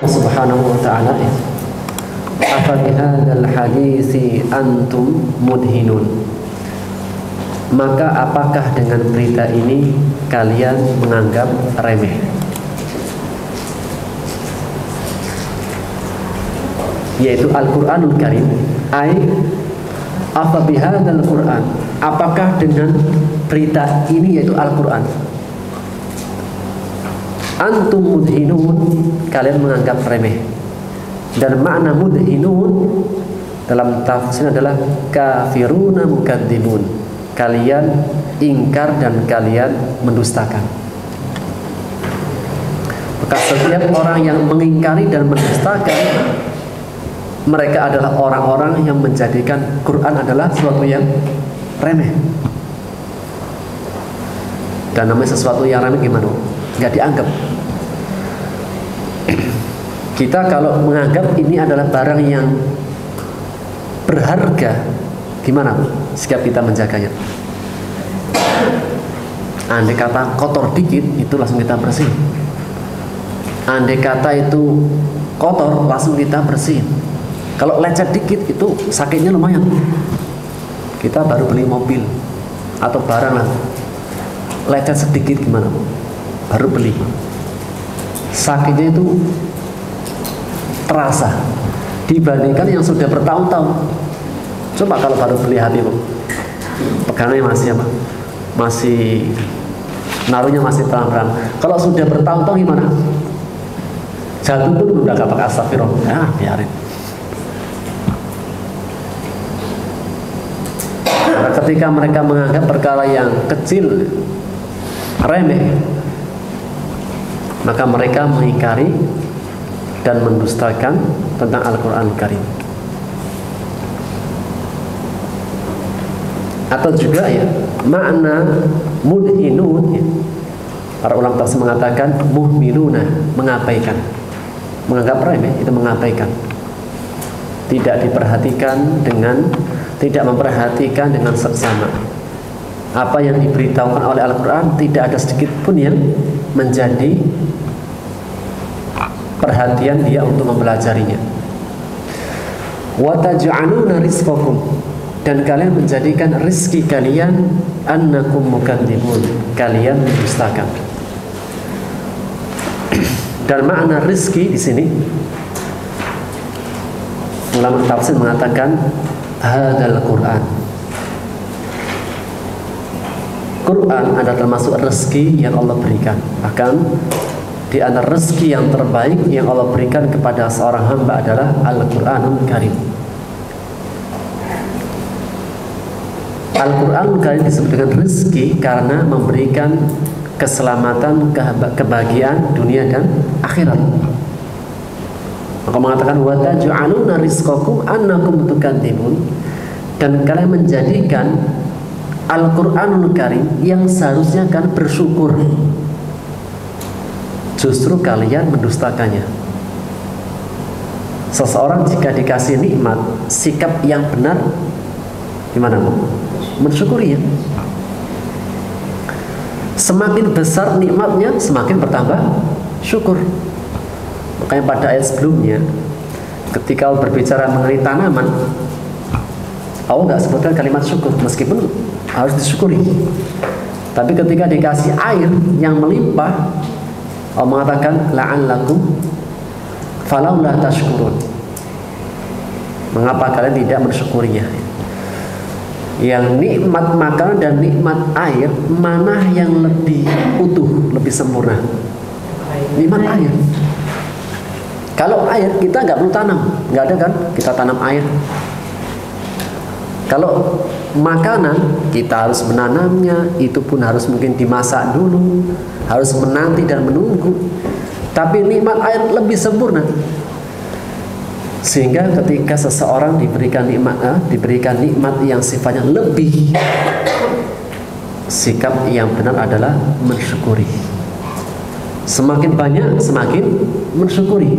Subhanahu wa ta'ala, afa bihadzal hadisi antum mudhinun, maka apakah dengan berita ini kalian menganggap remeh? Yaitu Al-Qur'anul Karim. Afa bihadzal Qur'an, apakah dengan berita ini yaitu Al-Qur'an antum mudhinun, kalian menganggap remeh. Dan makna mudhinun dalam tafsir adalah kafiruna mukadzibun, kalian ingkar dan kalian mendustakan. Maka setiap orang yang mengingkari dan mendustakan, mereka adalah orang-orang yang menjadikan Quran adalah sesuatu yang remeh. Dan namanya sesuatu yang remeh gimana? Nggak dianggap. Kita kalau menganggap ini adalah barang yang berharga, gimana sikap kita menjaganya? Andai kata kotor dikit, itu langsung kita bersihin. Andai kata itu kotor, langsung kita bersihin. Kalau lecet dikit, itu sakitnya lumayan. Kita baru beli mobil atau barang lah, lecet sedikit gimana? Baru beli, sakitnya itu terasa dibandingkan yang sudah bertahun-tahun. Coba kalau baru beli hati, pegangannya masih apa? Masih naruhnya masih terang-terang. Kalau sudah bertahun-tahun gimana? Jatuh pun udah gak pakai astagfirullah. Ya biarin. Nah, ketika mereka menganggap perkara yang kecil remeh, maka mereka mengingkari dan mendustakan tentang Al-Quran Karim. Atau juga ya, makna mudhinun ya, para ulama tafsir mengatakan muhmiluna, mengabaikan. Menganggap remeh itu mengabaikan, tidak diperhatikan dengan, tidak memperhatikan dengan seksama. Apa yang diberitahukan oleh Al-Quran tidak ada sedikit pun yang menjadi perhatian dia untuk mempelajarinya. Wa taj'aluna rizqakum, dan kalian menjadikan rizki kalian annakum mukadzibun, kalian mendustakan. Dan makna rizki di sini ulama tafsir mengatakan hadzal Quran. Quran adalah termasuk rezeki yang Allah berikan. Bahkan di antara rezeki yang terbaik yang Allah berikan kepada seorang hamba adalah Al-Quranul Karim. Al-Quranul Karim disebut dengan rezeki karena memberikan keselamatan, kebahagiaan dunia dan akhirat. Maka mengatakan wa taj'aluna rizqakum annakum tukadzibun, dan kalian menjadikan Al-Quranul Karim yang seharusnya kan bersyukur, justru kalian mendustakannya. Seseorang jika dikasih nikmat, sikap yang benar gimana? Mensyukuri ya. Semakin besar nikmatnya, semakin bertambah syukur. Makanya pada ayat sebelumnya, ketika Allah berbicara mengenai tanaman, Allah nggak sebutkan kalimat syukur, meskipun harus disyukuri. Tapi ketika dikasih air yang melimpah, Allah mengatakan la'allakum falaula tashkurun, mengapa kalian tidak mensyukurinya? Yang nikmat makanan dan nikmat air, mana yang lebih utuh, lebih sempurna? Nikmat air. Kalau air kita nggak perlu tanam, nggak ada kan kita tanam air. Kalau makanan kita harus menanamnya, itu pun harus mungkin dimasak dulu, harus menanti dan menunggu. Tapi nikmat air lebih sempurna. Sehingga ketika seseorang diberikan nikmat yang sifatnya lebih, sikap yang benar adalah mensyukuri. Semakin banyak semakin mensyukuri.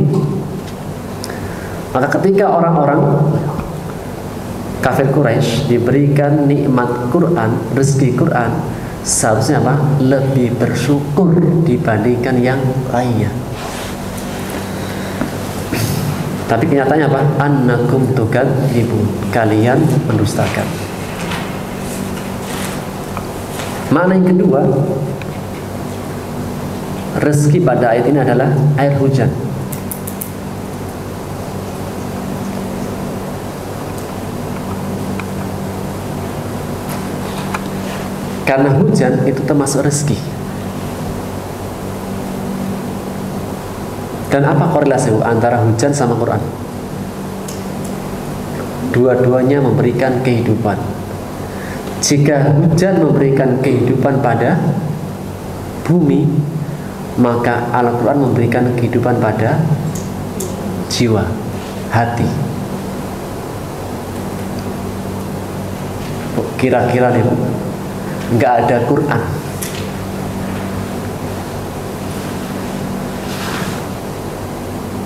Maka ketika orang-orang kafir Quraisy diberikan nikmat Quran, rezeki Quran, seharusnya apa? Lebih bersyukur dibandingkan yang lainnya. Tapi kenyataannya apa? Annakum tukadzibun, kalian mendustakan. Makna yang kedua, rezeki pada ayat ini adalah air hujan. Karena hujan itu termasuk rezeki. Dan apa korelasi antara hujan sama Quran? Dua-duanya memberikan kehidupan. Jika hujan memberikan kehidupan pada bumi, maka Al-Quran memberikan kehidupan pada jiwa, hati. Kira-kira nih, nggak ada Quran,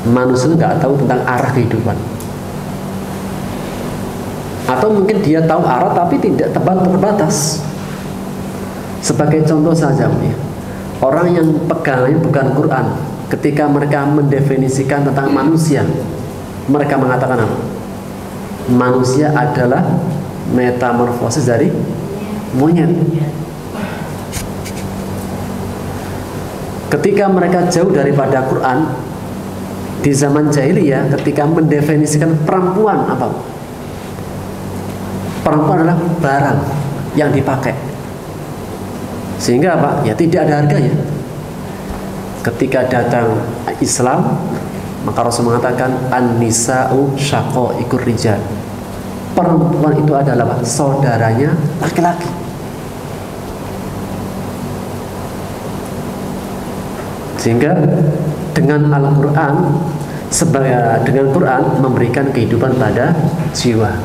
manusia nggak tahu tentang arah kehidupan. Atau mungkin dia tahu arah tapi tidak terbatas. Sebagai contoh saja, orang yang pegangannya bukan Quran, ketika mereka mendefinisikan tentang manusia, mereka mengatakan apa? Manusia adalah metamorfosis dari monyet. Ketika mereka jauh daripada Quran, di zaman jahiliyah ketika mendefinisikan perempuan apa? Perempuan adalah barang yang dipakai. Sehingga apa? Ya tidak ada harganya. Ketika datang Islam, maka Rasul mengatakan an-nisa'u syaqa'iqur rijal. Perempuan itu adalah apa? Saudaranya laki-laki. Sehingga dengan Al-Quran, dengan Quran memberikan kehidupan pada jiwa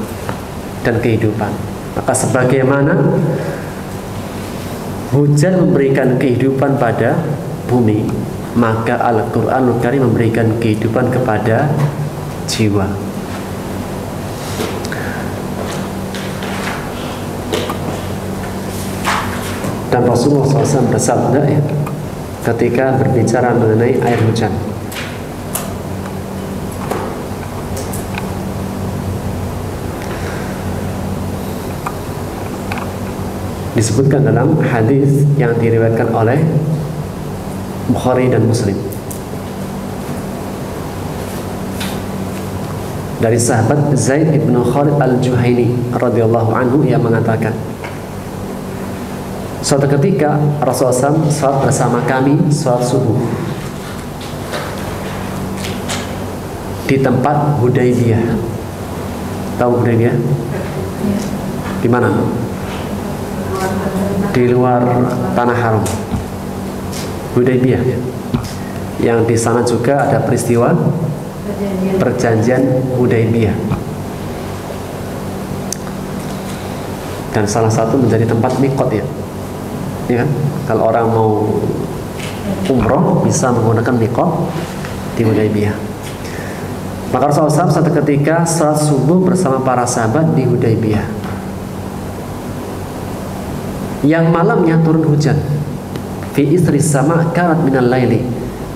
dan kehidupan. Maka sebagaimana hujan memberikan kehidupan pada bumi, maka Al-Quranul Karim memberikan kehidupan kepada jiwa. Dan Rasulullah SAW bersabda ketika berbicara mengenai air hujan, disebutkan dalam hadis yang diriwayatkan oleh Bukhari dan Muslim dari sahabat Zaid ibn Khalid al-Juhaini radhiyallahu anhu yang mengatakan, suatu ketika Rasulullah SAW salat bersama kami salat subuh di tempat Hudaybiyah. Tahu Hudaybiyah? Di mana? Di luar tanah haram. Hudaybiyah. Yang di sana juga ada peristiwa perjanjian Hudaybiyah. Dan salah satu menjadi tempat miqat ya. Ya kan? Kalau orang mau umroh bisa menggunakan miqat di Hudaybiyah. Maka Rasulullah SAW satu ketika salat subuh bersama para sahabat di Hudaybiyah. Yang malamnya turun hujan. Fi isri sama kanat minal laili.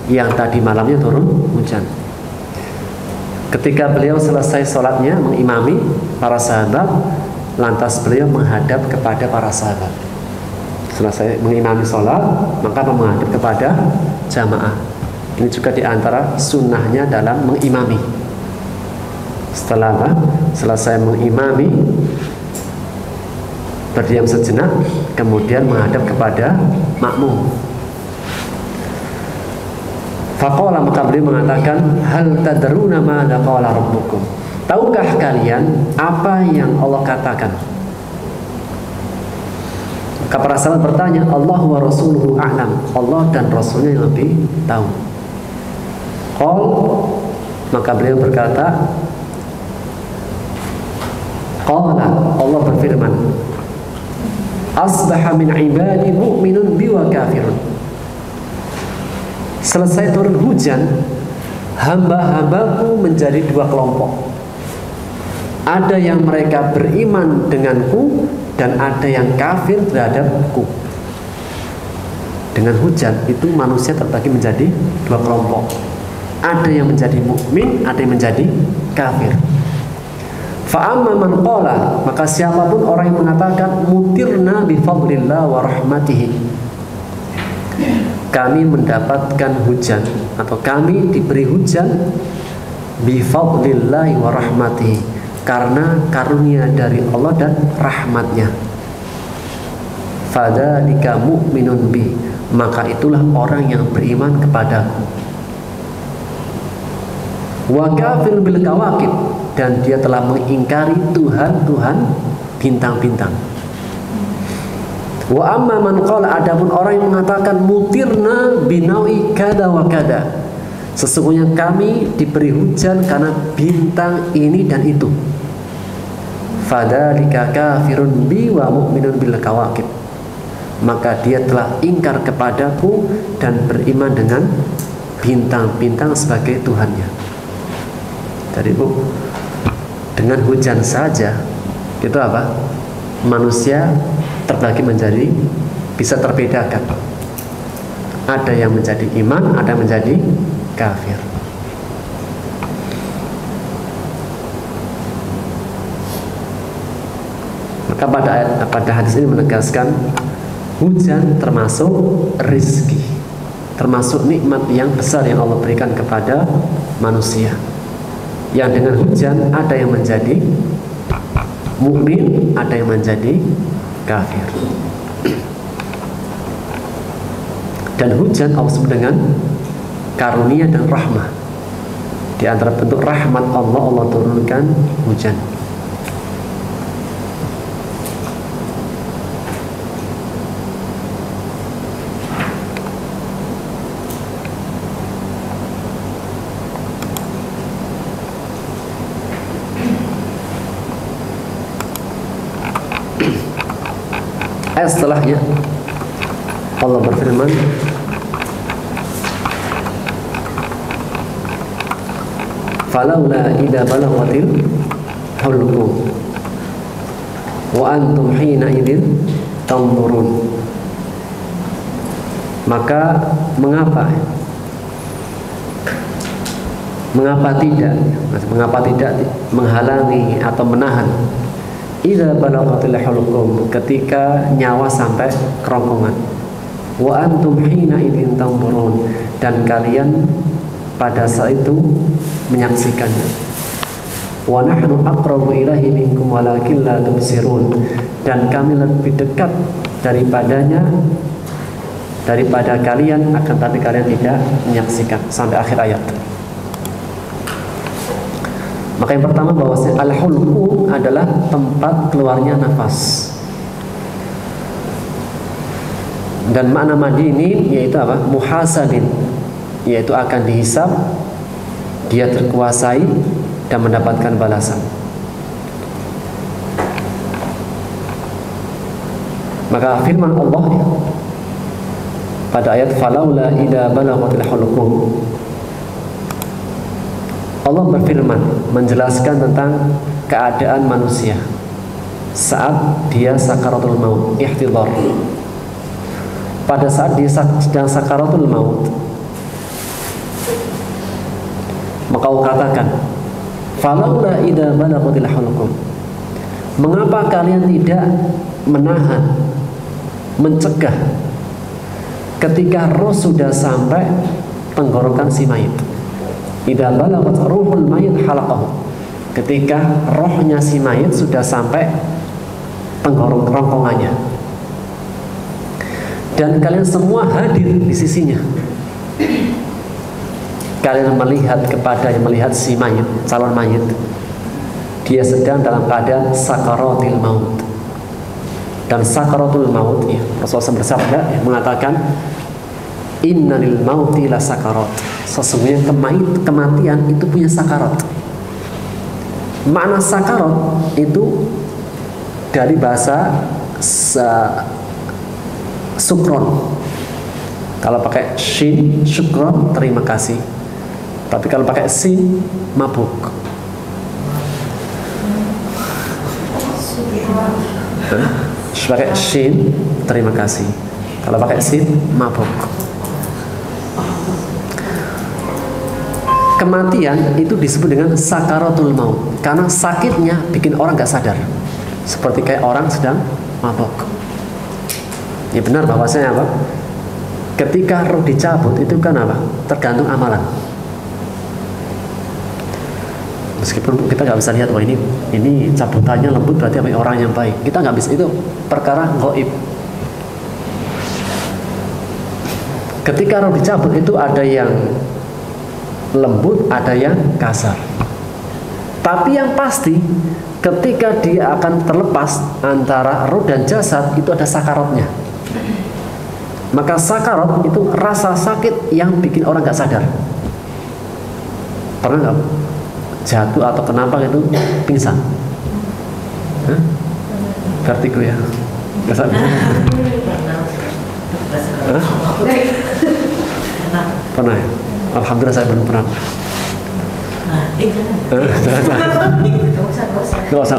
Yang tadi malamnya turun hujan. Ketika beliau selesai sholatnya mengimami para sahabat, lantas beliau menghadap kepada para sahabat. Selesai mengimami sholat, maka menghadap kepada jamaah. Ini juga diantara sunnahnya dalam mengimami. Setelah selesai mengimami, berdiam sejenak, kemudian menghadap kepada makmum. Faqala, maka beliau mengatakan, hal tadruna ma qala rabbukum? Tahukah kalian apa yang Allah katakan? Maka para sahabat bertanya, Allah wa rasuluhu a'lam. Allah dan Rasulnya yang lebih tahu. Qal, maka beliau berkata, qala, Allah berfirman, asbaha min ibadi mu'minun bi wa kafirun. Selesai turun hujan, hamba-hambaku menjadi dua kelompok. Ada yang mereka beriman denganku dan ada yang kafir terhadapku. Dengan hujan itu manusia terbagi menjadi dua kelompok. Ada yang menjadi mukmin, ada yang menjadi kafir. Fa'amma man qala, maka siapapun orang yang mengatakan mutirna bi fadlillah wa rahmatihi, kami mendapatkan hujan atau kami diberi hujan bi fadlillah wa rahmatihi, karena karunia dari Allah dan rahmatnya. Fadzalika mu'minun bi, maka itulah orang yang beriman kepadaku. Wa kafir bil kawakib, dan dia telah mengingkari Tuhan-Tuhan bintang-bintang. Wa amma man qala, adapun orang yang mengatakan mutirna binawi kada wa kada, sesungguhnya kami diberi hujan karena bintang ini dan itu. Fadzalika kafirun bi wa mu'minun bil kawakib, maka dia telah ingkar kepadaku dan beriman dengan bintang-bintang sebagai Tuhannya. Jadi Bu, dengan hujan saja itu apa? Manusia terbagi menjadi, bisa terbedakan. Ada yang menjadi iman, ada yang menjadi kafir. Maka pada hadis ini menegaskan hujan termasuk rizki, termasuk nikmat yang besar yang Allah berikan kepada manusia. Yang dengan hujan ada yang menjadi mukmin, ada yang menjadi kafir. Dan hujan Allah sebut dengan karunia dan rahmah. Di antara bentuk rahmat Allah, Allah turunkan hujan. Ayat setelahnya Allah berfirman, falaula idza balaghatil hulqum wa antum hina idzin tanzurun, maka mengapa tidak menghalangi atau menahan idza balaghatil hulqum, ketika nyawa sampai kerongkongan, wa antum hina idzin tanzurun, dan kalian pada saat itu menyaksikannya. Wa nahnu aqrabu ilaihi minkum walakin la tubsirun, dan kami lebih dekat daripadanya daripada kalian, akan tapi kalian tidak menyaksikan, sampai akhir ayat. Maka yang pertama bahwa al-hulqum adalah tempat keluarnya nafas. Dan makna madi ini yaitu apa? Muhasabin, yaitu akan dihisab, dia terkuasai dan mendapatkan balasan. Maka firman Allah pada ayat falaula idza balaghatil hulqum, Allah berfirman menjelaskan tentang keadaan manusia saat dia sakaratul maut, ihtidhar. Pada saat dia sedang sakaratul maut, maka Allah katakan, falaula idza balaghatil hulqum, mengapa kalian tidak menahan, mencegah ketika roh sudah sampai tenggorokan si mayit. Idza balaghat ruhul mayit halaqahu, ketika rohnya si mayit sudah sampai kerongkongannya, dan kalian semua hadir di sisinya. Kalian melihat si mayit, calon mayit, dia sedang dalam keadaan sakaratul maut. Dan sakaratul maut, ya, Rasulullah bersabda, mengatakan, inna lil mauti la sakarat, sesungguhnya kematian itu punya sakarat. Makna sakarat itu dari bahasa sukron. Kalau pakai shin, syukron, terima kasih. Tapi kalau pakai sin, mabuk. Pakai shin, terima kasih. Kalau pakai sin, mabuk. kematian itu disebut dengan sakaratul maut karena sakitnya bikin orang gak sadar, seperti kayak orang sedang mabok. Ya benar bahwasanya apa? Ketika roh dicabut itu kan apa? Tergantung amalan. Meskipun kita nggak bisa lihat, wah ini cabutannya lembut berarti apa orang yang baik. Kita nggak bisa, itu perkara gaib. Ketika roh dicabut itu ada yang lembut, ada yang kasar. Tapi yang pasti ketika dia akan terlepas antara roh dan jasad itu ada sakaratnya. Maka sakarat itu rasa sakit yang bikin orang nggak sadar. Pernah nggak jatuh atau kenapa itu pingsan? Hah? Vertigo ya? Nggak sadar? Hah? Pernah ya? Alhamdulillah saya belum pernah. Gak usah.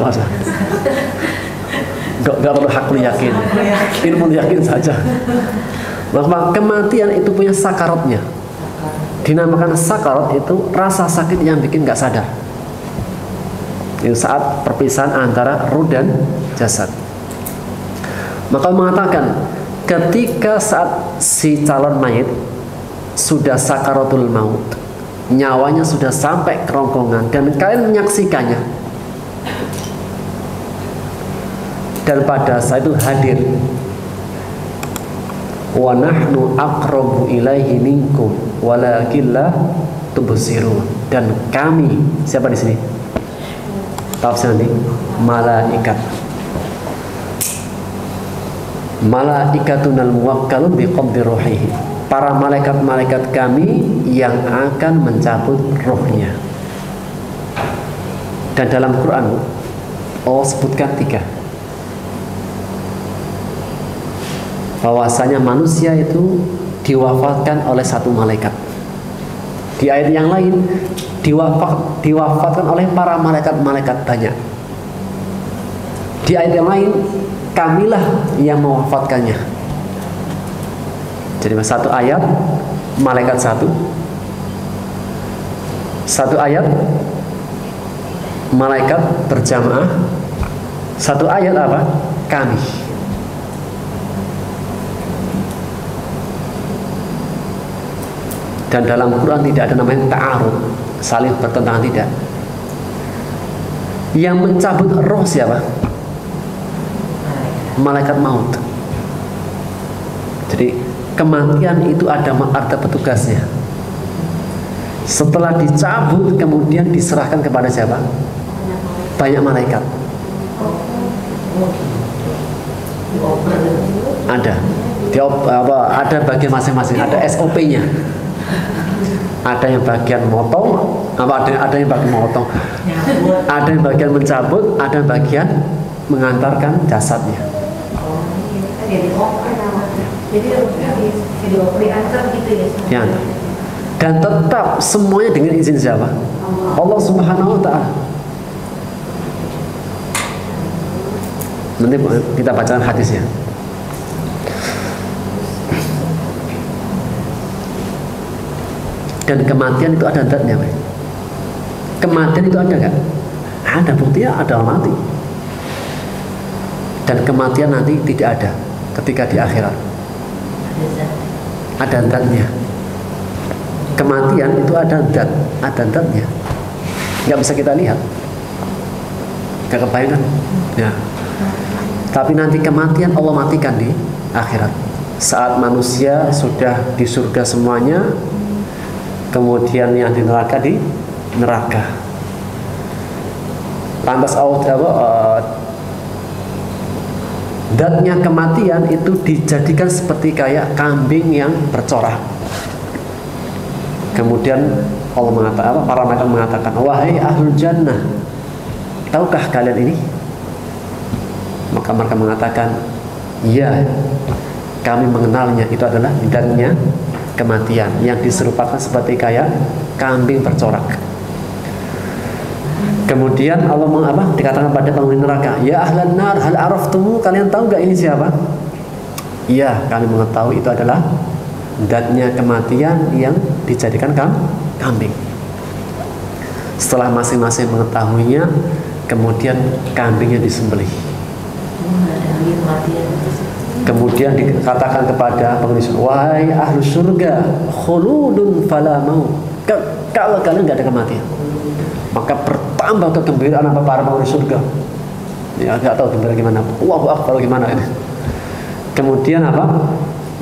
Gak perlu hakul yakin. Ilmu yakin saja. Maka kematian itu punya sakaratnya. Dinamakan sakarat itu rasa sakit yang bikin gak sadar. Itu saat perpisahan antara ruh dan jasad. Maka mengatakan ketika saat si calon mayit sudah sakaratul maut, nyawanya sudah sampai kerongkongan dan kalian menyaksikannya, dan pada saat itu hadir, wa nahnu aqrabu ilaihi minkum walakin la tubsirun, dan kami, siapa di sini? Tafsir nanti malaikat. Malaikatunal muwakkalun biqabdi ruhihi, para malaikat-malaikat kami yang akan mencabut rohnya. Dan dalam Quran Allah sebutkan 3, bahwasanya manusia itu diwafatkan oleh 1 malaikat. Di ayat yang lain diwafatkan oleh para malaikat-malaikat banyak. Di ayat yang lain kamilah yang mewafatkannya. Jadi 1 ayat malaikat 1, 1 ayat malaikat berjamaah, 1 ayat apa? Kami. Dan dalam Quran tidak ada namanya ta'arud, saling bertentangan, tidak. Yang mencabut roh siapa? Malaikat maut. Jadi kematian itu ada petugasnya. Setelah dicabut kemudian diserahkan kepada siapa? Banyak malaikat. Ada bagian masing-masing, ada SOP-nya. Ada yang bagian motong, ada yang bagian motong, ada yang bagian mencabut, ada yang bagian mengantarkan jasadnya. Jadi diantar gitu ya. Ya. Dan tetap semuanya dengan izin siapa? Allah Subhanahu wa ta'ala. Nanti kita bacakan hadisnya. Dan kematian itu ada zatnya, Pak. Kematian itu ada nggak? Ada, buktinya ada orang mati. Dan kematian nanti tidak ada ketika di akhirat. Ada zatnya. Kematian itu ada zatnya. Nggak bisa kita lihat. Nggak kebayang kan? Ya. Tapi nanti kematian Allah matikan di akhirat. Saat manusia sudah di surga semuanya, kemudian yang di neraka. Lantas zatnya kematian itu dijadikan seperti kayak kambing yang bercorak. Kemudian Allah mengatakan, para malaikat mengatakan, wahai ahlul jannah, tahukah kalian ini? Maka mereka mengatakan, iya, kami mengenalnya, itu adalah zatnya kematian yang diserupakan seperti kayak kambing bercorak. Kemudian Allah dikatakan pada penghuni neraka, ya ahlan nar hal araftumu, kalian tahu gak ini siapa? Iya, kami mengetahui itu adalah zatnya kematian yang dijadikan kambing. Setelah masing-masing mengetahuinya, kemudian kambingnya disembelih. Kemudian dikatakan kepada penghuni surga, wahai ahlu surga, khuludun fala maut. Kalau kalian nggak ada kematian, maka bertambah kegembiraan apa para penghuni surga. Ya nggak tahu gembira gimana. Allahu akbar gimana ini. Kemudian apa?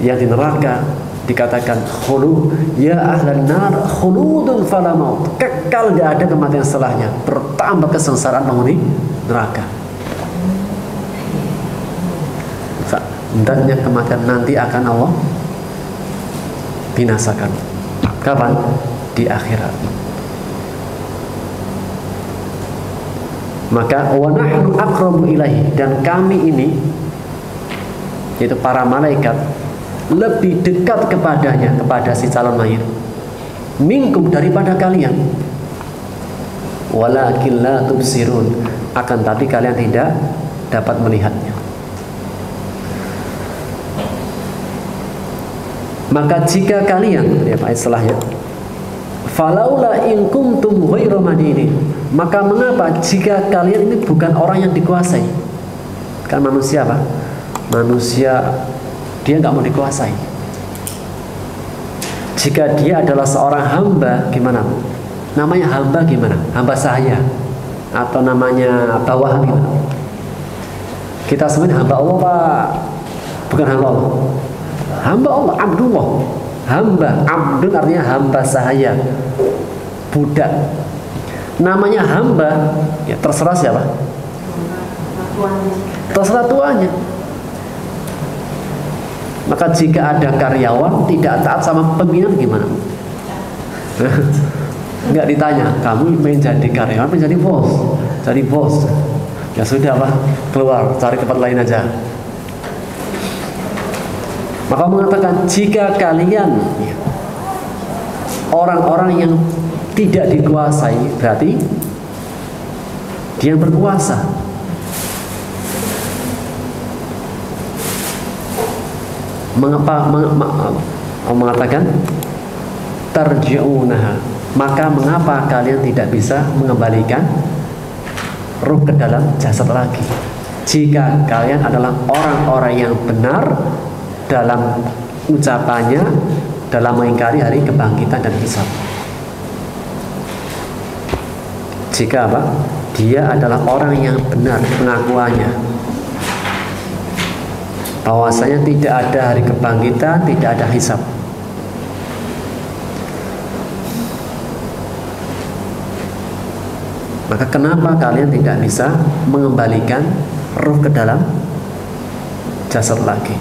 Yang di neraka dikatakan khulud, ya ahlan nar khuludun fala maut. Kekal nggak ada kematian setelahnya. Bertambah kesengsaraan penghuni neraka. Hendaknya kematian nanti akan Allah binasakan. Kapan? Di akhirat. Maka wa nahnu aqrabu ilaihi, dan kami ini, yaitu para malaikat, lebih dekat kepadanya, kepada si calon mayit, minkum, daripada kalian. Walakin la tubsirun, akan tapi kalian tidak dapat melihatnya. Maka jika kalian, ya Pak, istilahnya, falaula in kuntum ghairu madinin, maka mengapa jika kalian ini bukan orang yang dikuasai? Kan manusia apa? Manusia dia nggak mau dikuasai. Jika dia adalah seorang hamba, gimana? Namanya hamba gimana? Hamba sahaya atau namanya bawahan gimana? Kita sebenarnya hamba Allah Pak, bukan hamba Allah. Hamba Allah, Abdullah. Hamba, Abdul artinya hamba sahaya, budak. Namanya hamba, ya terserah siapa? Terserah tuannya. Maka jika ada karyawan tidak taat sama pimpinan gimana? Enggak ditanya, kamu ingin jadi karyawan, ingin jadi bos? Jadi bos. Ya sudah Pak, keluar, cari tempat lain aja. Maka mengatakan jika kalian orang-orang yang tidak dikuasai, berarti dia yang berkuasa. Mengapa mengatakan tarji'unaha, maka mengapa kalian tidak bisa mengembalikan ruh ke dalam jasad lagi jika kalian adalah orang-orang yang benar dalam ucapannya, dalam mengingkari hari kebangkitan dan hisab. Jika apa? Dia adalah orang yang benar pengakuannya bahwasanya tidak ada hari kebangkitan, tidak ada hisab. Maka kenapa kalian tidak bisa mengembalikan ruh ke dalam jasad lagi?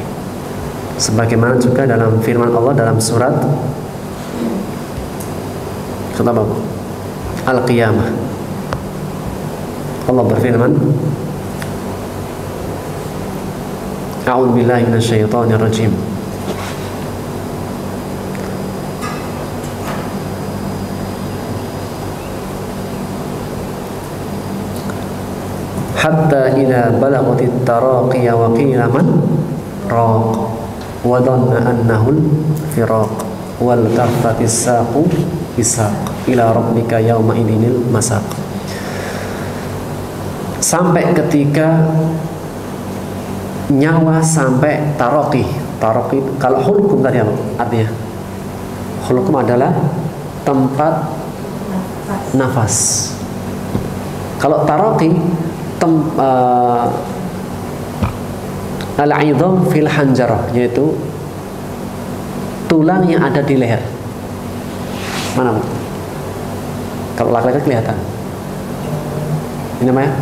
Sebagaimana juga dalam firman Allah dalam surat Al-Qiyamah, Allah berfirman, A'udzu billahi minasyaitonir rajim. Hatta idza balaghatit taraqiya wa qila man raq wa dhanna annahu firaq wal kaffatis saqu bisaq ila rabbika yauma idinil masaq. Sampai ketika nyawa sampai taraqi. Taraqi kalau hulkum tadi apa artinya? Hulkum adalah tempat nafas. Kalau taraqi al-'idham fil hanjarah, yaitu tulang yang ada di leher. Mana? Kalau laki-laki kelihatan. Ini namanya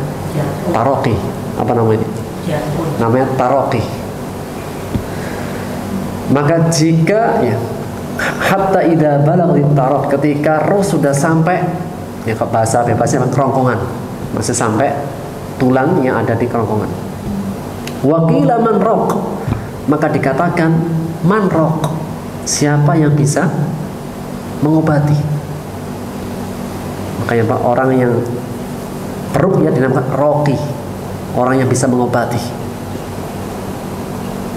taraqi. Apa namanya? Namanya taraqi. Maka jika ya hatta idza balagha taraq, ketika roh sudah sampai, ya bahasa bebasnya kerongkongan, masih sampai tulang yang ada di kerongkongan. Waqila man raq, maka dikatakan man raq, siapa yang bisa mengobati? Makanya Pak, orang yang perutnya dinamakan raqi, orang yang bisa mengobati.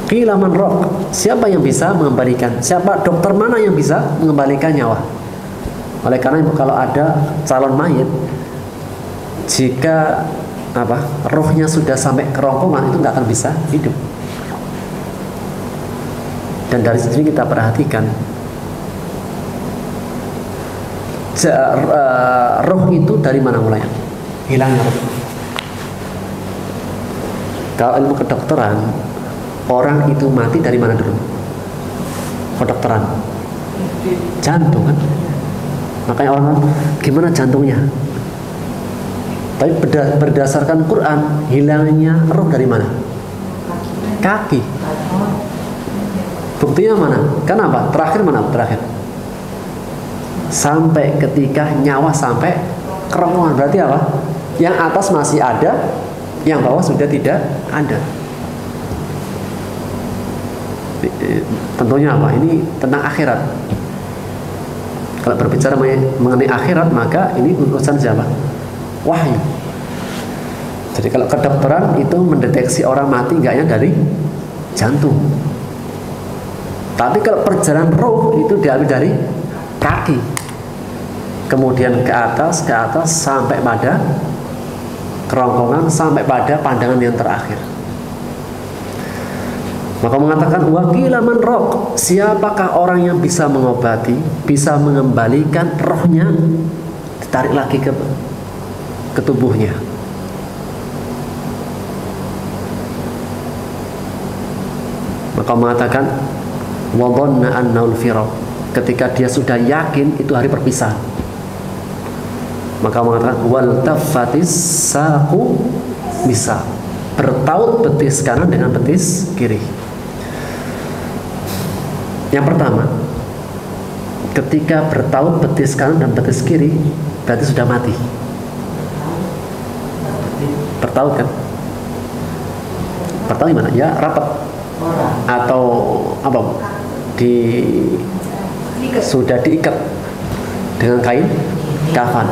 Qila man raq, siapa yang bisa mengembalikan? Siapa dokter mana yang bisa mengembalikan nyawa? Oleh karena itu kalau ada calon mayit, jika rohnya sudah sampai kerongkongan itu nggak akan bisa hidup. Dan dari sini kita perhatikan roh itu dari mana mulainya? Hilangnya roh. Kalau ilmu kedokteran, orang itu mati dari mana dulu? Kedokteran, jantung kan? Makanya orang gimana jantungnya? Tapi berdasarkan Quran, hilangnya roh dari mana? Kaki. Buktinya mana? Kenapa? Terakhir mana? Terakhir sampai ketika nyawa sampai kerongkongan. Berarti apa? Yang atas masih ada, yang bawah sudah tidak ada. Tentunya apa? Ini tentang akhirat. Kalau berbicara mengenai akhirat, maka ini urusan siapa? Wahyu. Jadi kalau kedokteran itu mendeteksi orang mati enggaknya dari jantung. Tapi kalau perjalanan roh itu diambil dari kaki, kemudian ke atas sampai pada kerongkongan, sampai pada pandangan yang terakhir. Maka mengatakan wakila man roh, siapakah orang yang bisa mengobati, bisa mengembalikan rohnya, ditarik lagi ke tubuhnya. Maka mengatakan wa dhanna annahu al-firaq, ketika dia sudah yakin itu hari perpisahan. Maka mengatakan wal taffatis saqu bisa, bertaut betis kanan dengan betis kiri. Yang pertama, ketika bertaut betis kanan dan betis kiri, berarti sudah mati. Bertaut kan? Bertaut gimana? Ya rapat atau apa? Sudah diikat dengan kain kafan.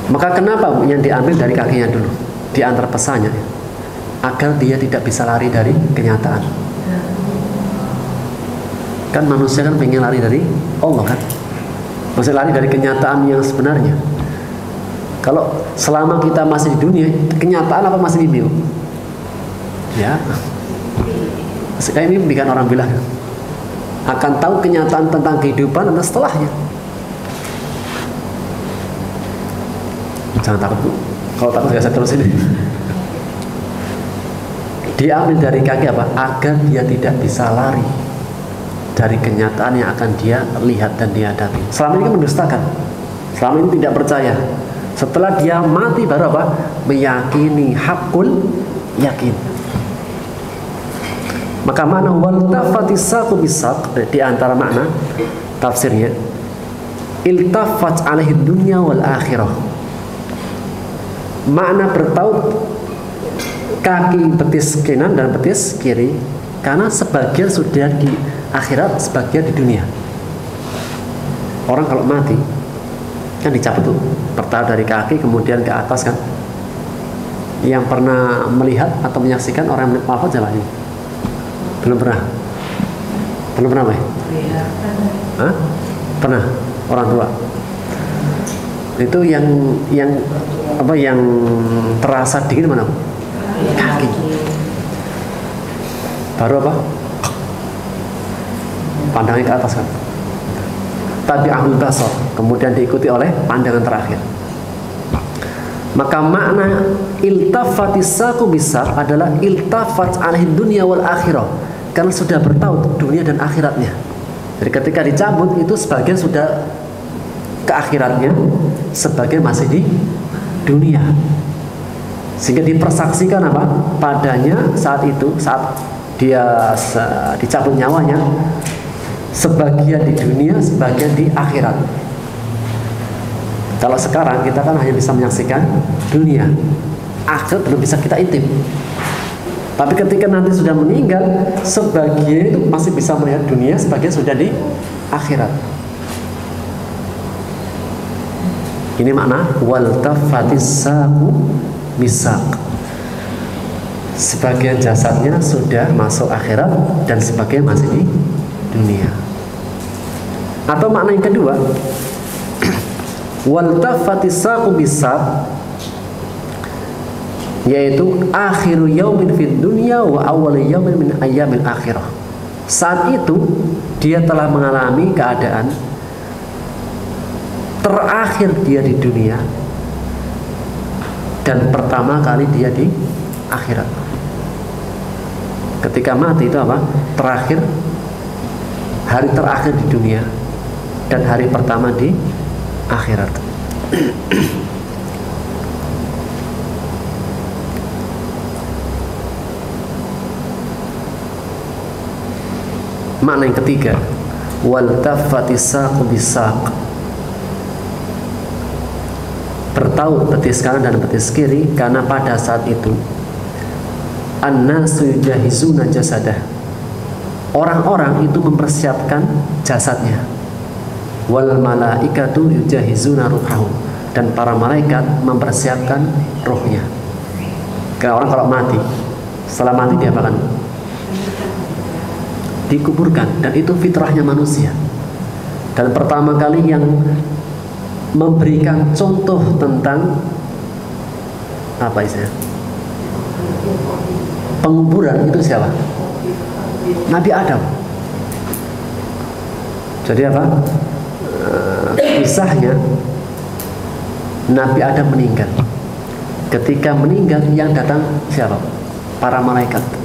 Maka kenapa yang diambil dari kakinya dulu? Diantar pesannya agar dia tidak bisa lari dari kenyataan. Kan manusia kan pengen lari dari Allah kan, masih lari dari kenyataan yang sebenarnya. Kalau selama kita masih di dunia, kenyataan apa masih mimpi? Ya, kayak ini bukan orang bilang akan tahu kenyataan tentang kehidupan dan setelahnya. Jangan takut, kalau takut saya terus ini. Diambil dari kaki apa? Agar dia tidak bisa lari dari kenyataan yang akan dia lihat dan dia hadapi. Selama ini kan mendustakan, selama ini tidak percaya. Setelah dia mati baru apa? Meyakini, hakul yakin. Maka makna wal tafatis saqu bisaq, di antara makna tafsirnya iltafat alaihi dunya wal akhirah. Makna bertaut kaki betis kanan dan betis kiri, karena sebagian sudah di akhirat, sebagian di dunia. Orang kalau mati kan dicabut tuh, pertama dari kaki kemudian ke atas kan. Yang pernah melihat atau menyaksikan orang wafat siapa ini? Belum pernah. Belum pernah, Mbak? Hah? Pernah? Orang tua. Itu yang apa yang terasa dingin mana? Kaki. Baru apa? Pandangan ke atas kan. Tabi'ahul basar, kemudian diikuti oleh pandangan terakhir. Maka makna iltafatis saqu bisaq adalah iltafat alaihi dunya wal akhirah, karena sudah bertaut dunia dan akhiratnya. Jadi ketika dicabut itu sebagian sudah ke akhiratnya, sebagian masih di dunia. Sehingga dipersaksikan apa? Padanya saat itu, saat dia dicabut nyawanya, sebagian di dunia, sebagian di akhirat. Kalau sekarang kita kan hanya bisa menyaksikan dunia, akhirat belum bisa kita intip. Tapi ketika nanti sudah meninggal, sebagian itu masih bisa melihat dunia, sebagian sudah di akhirat. Ini makna wal tafatis saqu bisaq. sebagian jasadnya sudah masuk akhirat dan sebagian masih di dunia. Atau makna yang kedua, waltafatis saqu bisaq, yaitu akhiru yaumin fid dunya wa awwal yaumin min ayyamil akhirah. Saat itu dia telah mengalami keadaan terakhir dia di dunia dan pertama kali dia di akhirat. Ketika mati itu apa? Terakhir, hari terakhir di dunia dan hari pertama di akhirat. Makna yang ketiga, waltafatis saqu bisaq, bertaut betis kanan dan betis kiri, karena pada saat itu annasu yujahizuna jasadah, orang-orang itu mempersiapkan jasadnya, wal malaikatu yujahizuna ruhahu, dan para malaikat mempersiapkan rohnya. Kalau orang kalau mati, setelah mati diapakan? Dikuburkan, dan itu fitrahnya manusia. Dan pertama kali yang memberikan contoh tentang apa istilahnya penguburan itu siapa? Nabi Adam. Jadi apa? Kisahnya Nabi Adam meninggal. Ketika meninggal yang datang siapa? Para malaikat.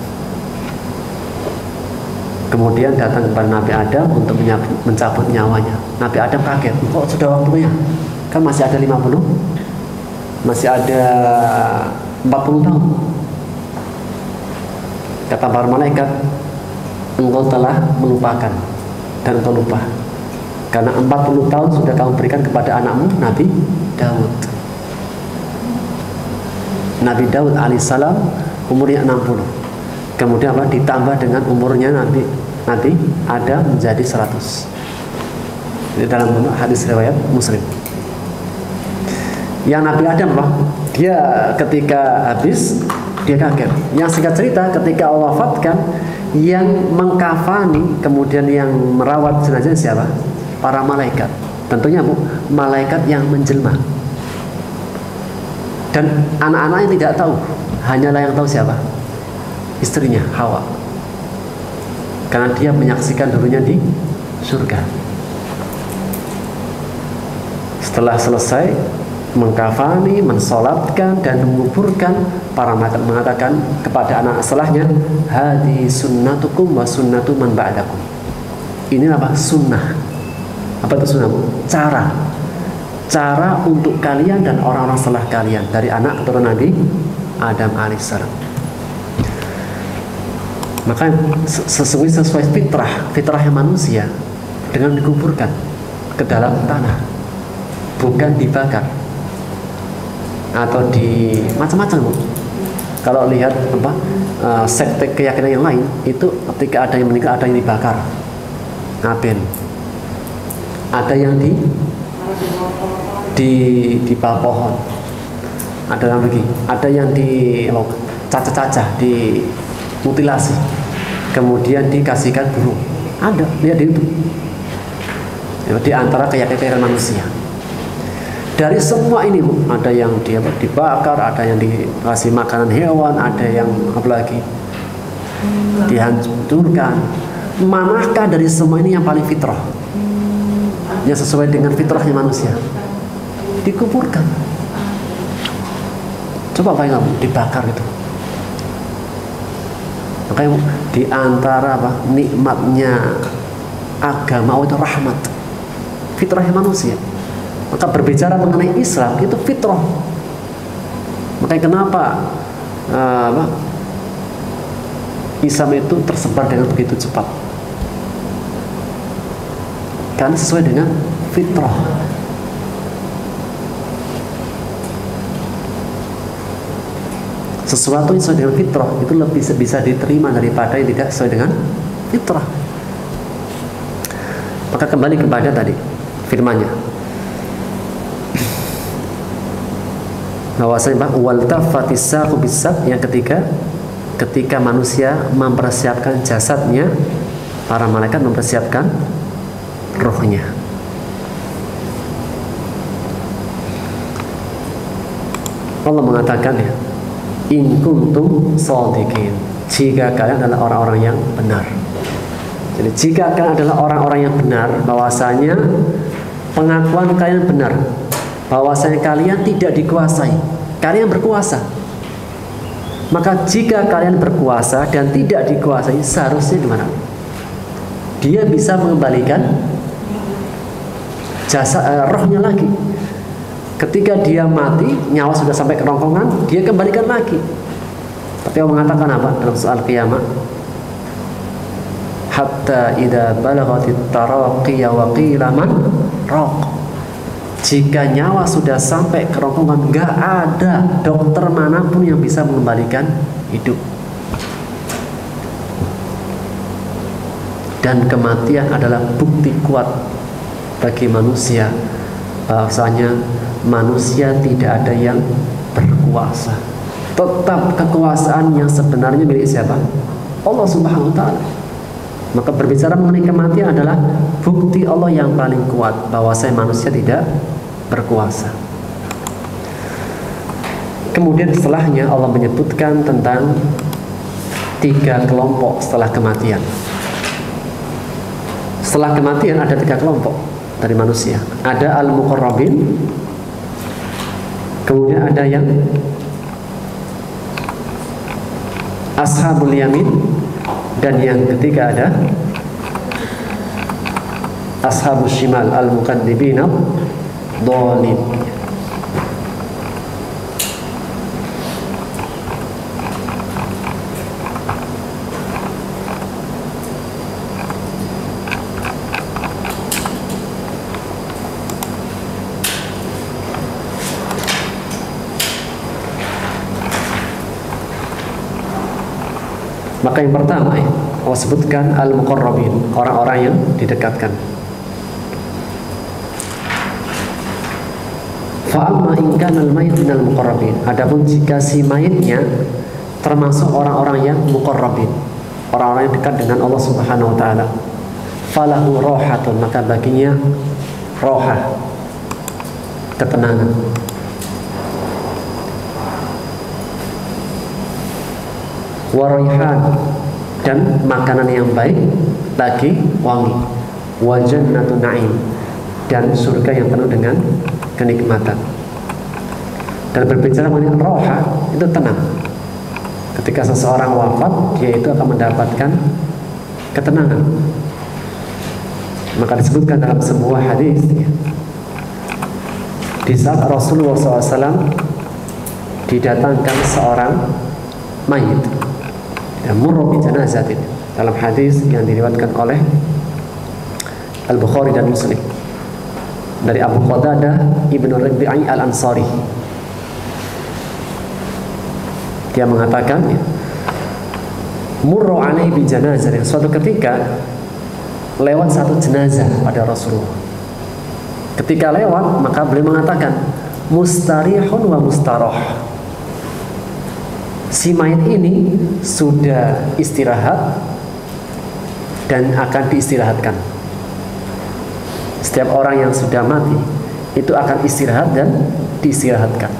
Kemudian datang kepada Nabi Adam untuk mencabut nyawanya. Nabi Adam kaget, kok sudah waktunya? Kan masih ada 50, masih ada 40 tahun. Kata para malaikat, engkau telah melupakan dan engkau lupa, karena 40 tahun sudah kamu berikan kepada anakmu Nabi Daud. Nabi Daud alaihissalam umurnya 60. Kemudian apa? Ditambah dengan umurnya Nabi Adam menjadi 100. Ini dalam hadis riwayat Muslim. Yang Nabi Adam loh, dia ketika habis dia kaget. Yang singkat cerita, ketika Allah wafatkan, yang mengkafani kemudian yang merawat jenazah siapa? Para malaikat. Tentunya Bu, malaikat yang menjelma. Dan anak-anak yang tidak tahu, hanyalah yang tahu siapa? Istrinya Hawa, karena dia menyaksikan dulunya di surga. Setelah selesai mengkafani, mensolatkan dan menguburkan, para malaikat mengatakan kepada anak setelahnya, hadi sunnatukum wa sunnatu man ba'dakum. Ini apa? Sunnah. Apa itu sunnah? Cara untuk kalian dan orang-orang setelah kalian, dari anak keturunan Nabi Adam alaihissalam. Maka sesuai fitrahnya manusia dengan dikuburkan ke dalam tanah, bukan dibakar atau di macam-macam. Kalau lihat apa sekte keyakinan yang lain itu, ketika ada yang meninggal ada yang dibakar, ngaben, ada yang di bawah pohon, ada yang lagi, ada yang di cacah-cacah, di mutilasi, kemudian dikasihkan burung. Ada, lihat itu. Di antara keyakinan manusia. Dari semua ini, Bu, ada yang dia dibakar, ada yang dikasih makanan hewan, ada yang apalagi dihancurkan. Manakah dari semua ini yang paling fitrah? Yang sesuai dengan fitrahnya manusia? Dikuburkan. Coba bayangkan dibakar itu. Makanya di antara apa nikmatnya agama itu rahmat, fitrahnya manusia. Maka berbicara mengenai Islam itu fitrah. Makanya kenapa Islam itu tersebar dengan begitu cepat? Karena sesuai dengan fitrah. Sesuatu yang sesuai dengan fitrah itu lebih bisa diterima daripada yang tidak sesuai dengan fitrah. Maka kembali kepada tadi firman-Nya, bahwasanya wal tafatis saqu bisaq, yang ketiga ketika manusia mempersiapkan jasadnya, para malaikat mempersiapkan rohnya. Allah mengatakan ya, in kuntum shadiqin, jika kalian adalah orang-orang yang benar. Jadi jika kalian adalah orang-orang yang benar, bahwasanya pengakuan kalian benar, bahwasanya kalian tidak dikuasai, kalian berkuasa. Maka jika kalian berkuasa dan tidak dikuasai, seharusnya gimana? Dia bisa mengembalikan rohnya lagi. Ketika dia mati, nyawa sudah sampai kerongkongan, dia kembalikan lagi. Tapi Allah mengatakan apa dalam soal kiamat? Hatta idza balaghatit taraqiya wa qila man raq. Jika nyawa sudah sampai kerongkongan, nggak ada dokter manapun yang bisa mengembalikan hidup. Dan kematian adalah bukti kuat bagi manusia, bahwasanya manusia tidak ada yang berkuasa. Tetap kekuasaan yang sebenarnya milik siapa? Allah Subhanahu wa ta'ala. Maka berbicara mengenai kematian adalah bukti Allah yang paling kuat bahwasanya manusia tidak berkuasa. Kemudian setelahnya Allah menyebutkan tentang 3 kelompok setelah kematian. Setelah kematian ada 3 kelompok dari manusia. Ada al-muqarrabin, kemudian ada yang ashabul yamin, dan yang ketiga ada ashabul shimal al-mukadzibin ad-dhalin. Maka yang pertama ya, Allah sebutkan al-muqarrabin, orang-orang yang didekatkan. Fa'amma in kana al-mayit minal muqarrabin, adapun jika si mayitnya termasuk orang-orang yang muqarrabin, orang-orang yang dekat dengan Allah Subhanahu wa taala, falahu rohatun, maka baginya rohah, ketenangan. Waraihan, dan makanan yang baik lagi wangi. Wa jannatu na'im, dan surga yang penuh dengan kenikmatan. Dan berbicara mengenai roha, itu tenang. Ketika seseorang wafat, dia itu akan mendapatkan ketenangan. Maka disebutkan dalam sebuah hadis ya, di saat Rasulullah SAW didatangkan seorang mayit, dan murru bi janazatin, dalam hadis yang diriwayatkan oleh Al-Bukhari dan Muslim dari Abu Qatadah Ibnu Rabi'i Al-Ansari. Dia mengatakan ya, murru alaihi bi janazatin, suatu ketika lewat satu jenazah pada Rasulullah. Ketika lewat, maka beliau mengatakan mustarihun wa mustarah, si mayit ini sudah istirahat dan akan diistirahatkan. Setiap orang yang sudah mati itu akan istirahat dan diistirahatkan.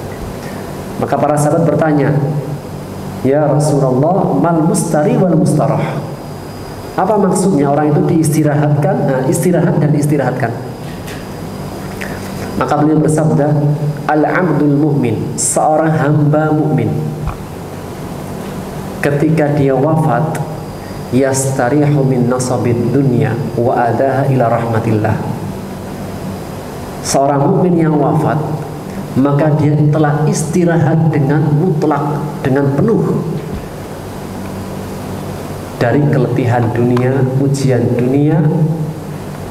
Maka para sahabat bertanya, ya Rasulullah, mal mustari wal mustarah, apa maksudnya orang itu diistirahatkan, istirahat dan diistirahatkan? Maka beliau bersabda, al-abdul mu'min, seorang hamba mukmin ketika dia wafat, yastarihu min nasabid dunya wa adaha ila rahmatillah. Seorang mukmin yang wafat, maka dia telah istirahat dengan mutlak, dengan penuh dari keletihan dunia, ujian dunia,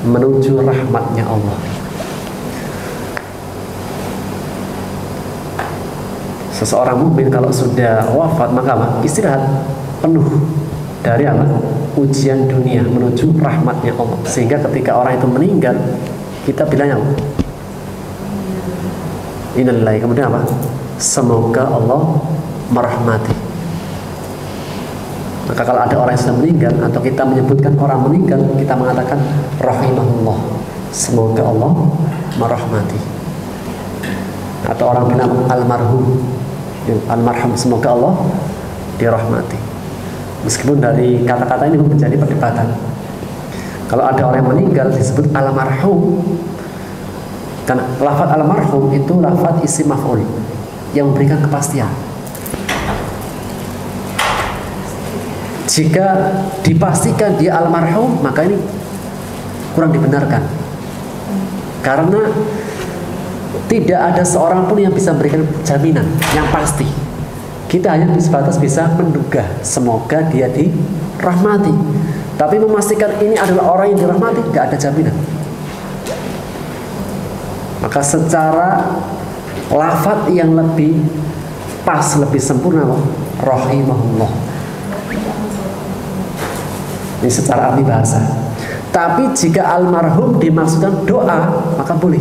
menuju rahmatnya Allah. Seseorang mukmin kalau sudah wafat, maka apa? Istirahat penuh dari apa? Ujian dunia menuju rahmatnya Allah. Sehingga ketika orang itu meninggal, kita bilangnya apa? Innalillahi, kemudian apa? Semoga Allah merahmati. Maka kalau ada orang yang sudah meninggal atau kita menyebutkan orang meninggal, kita mengatakan rahimahullah, semoga Allah merahmati. Atau orang bilang almarhum, almarhum, semoga Allah dirahmati. Meskipun dari kata-kata ini menjadi perdebatan. Kalau ada orang yang meninggal disebut almarhum, karena lafaz almarhum itu lafaz isim maf'ul yang memberikan kepastian. Jika dipastikan dia almarhum, maka ini kurang dibenarkan. Karena tidak ada seorang pun yang bisa memberikan jaminan yang pasti. Kita hanya sebatas bisa menduga, semoga dia dirahmati. Tapi memastikan ini adalah orang yang dirahmati, tidak ada jaminan. Maka secara lafaz yang lebih pas, lebih sempurna, rahimahullah. Ini secara arti bahasa. Tapi jika almarhum dimaksudkan doa, maka boleh.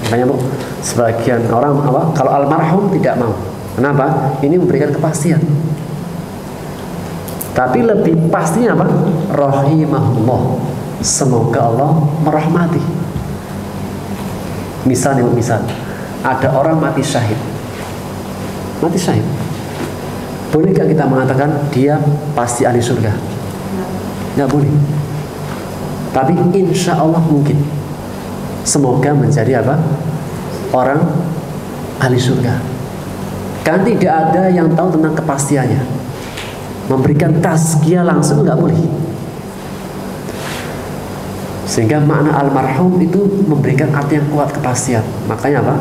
Makanya Bu, sebagian orang kalau almarhum tidak mau. Kenapa? Ini memberikan kepastian. Tapi lebih pastinya apa? Rahimahullah, semoga Allah merahmati. Misal, ada orang mati syahid. Mati syahid. Bolehkah kita mengatakan dia pasti ahli surga? Nggak boleh. Tapi insya Allah mungkin. Semoga menjadi apa? Orang ahli surga. Kan tidak ada yang tahu tentang kepastiannya. Memberikan tazkiyah langsung nggak boleh. Sehingga makna almarhum itu memberikan arti yang kuat, kepastian. Makanya apa?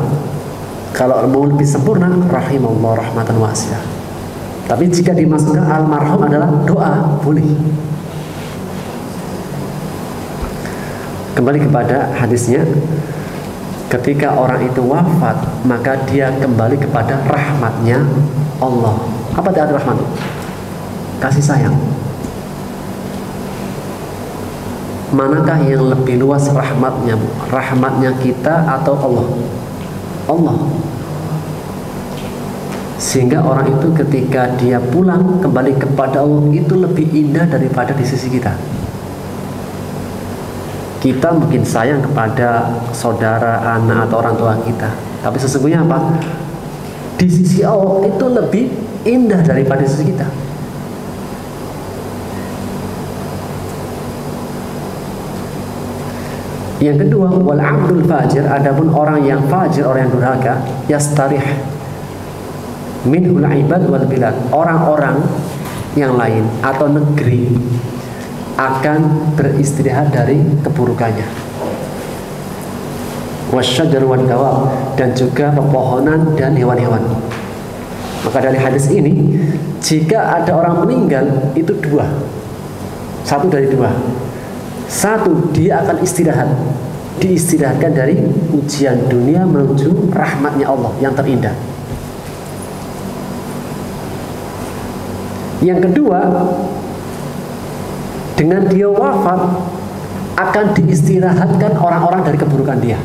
Kalau mau lebih sempurna, rahimahullah rahmatan wasi'ah. Tapi jika dimasukkan almarhum adalah doa, boleh. Kembali kepada hadisnya, ketika orang itu wafat, maka dia kembali kepada rahmatnya Allah. Apa itu arti rahmat? Kasih sayang. Manakah yang lebih luas rahmatnya? Rahmatnya kita atau Allah? Allah. Sehingga orang itu ketika dia pulang kembali kepada Allah itu lebih indah daripada di sisi kita. Kita mungkin sayang kepada saudara, anak, atau orang tua kita, tapi sesungguhnya apa? Di sisi Allah itu lebih indah daripada di sisi kita. Yang kedua, wal abdul fajir, adapun orang yang fajir, orang yang durhaka, yastarih minhul ibad wal bilad, orang-orang yang lain atau negeri akan beristirahat dari keburukannya. Wasyajar wad dawab, dan juga pepohonan dan hewan-hewan. Maka dari hadis ini, jika ada orang meninggal itu dua, satu dari dua. Satu, dia akan istirahat, diistirahatkan dari ujian dunia menuju rahmatnya Allah yang terindah. Yang kedua, dengan dia wafat akan diistirahatkan orang-orang dari keburukan dia.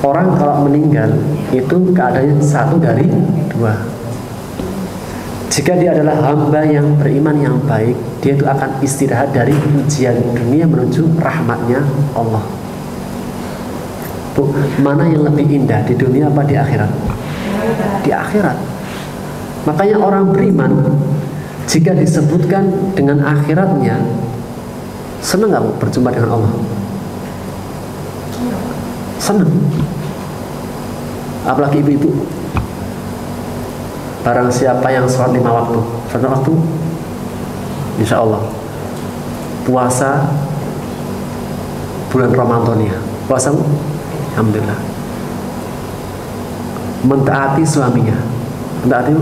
Orang kalau meninggal itu keadaannya satu dari dua. Jika dia adalah hamba yang beriman yang baik, dia itu akan istirahat dari ujian dunia menuju rahmatnya Allah. Bu, mana yang lebih indah, di dunia apa di akhirat? Di akhirat. Makanya orang beriman jika disebutkan dengan akhiratnya, senang nggak Bu berjumpa dengan Allah? Senang. Apalagi ibu-ibu. Barang siapa yang sholat 5 waktu, 1 waktu, insya Allah puasa bulan Ramadan ya, puasa, alhamdulillah. Mentaati suaminya, mentaati,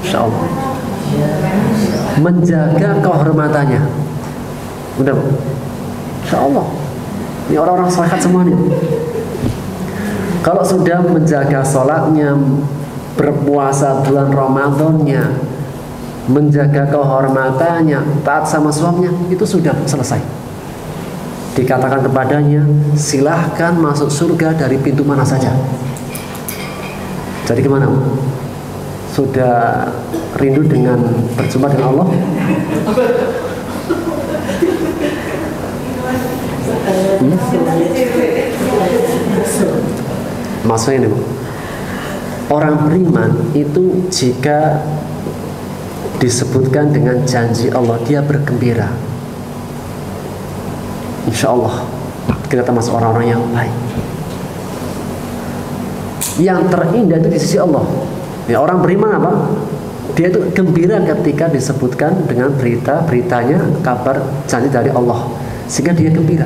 insya Allah. Menjaga kehormatannya, udah, insya Allah. Ini orang-orang sholat semuanya. Kalau sudah menjaga sholatnya, berpuasa bulan Ramadannya, menjaga kehormatannya, taat sama suaminya, itu sudah selesai. Dikatakan kepadanya, silahkan masuk surga dari pintu mana saja. Jadi gimana? Sudah rindu dengan berjumpa dengan Allah? Maksudnya ini, Bu, orang beriman itu jika disebutkan dengan janji Allah, dia bergembira. Insya Allah kita termasuk orang-orang yang baik. Yang terindah itu di sisi Allah. Ya, orang beriman apa? Dia itu gembira ketika disebutkan dengan beritanya, kabar janji dari Allah, sehingga dia gembira.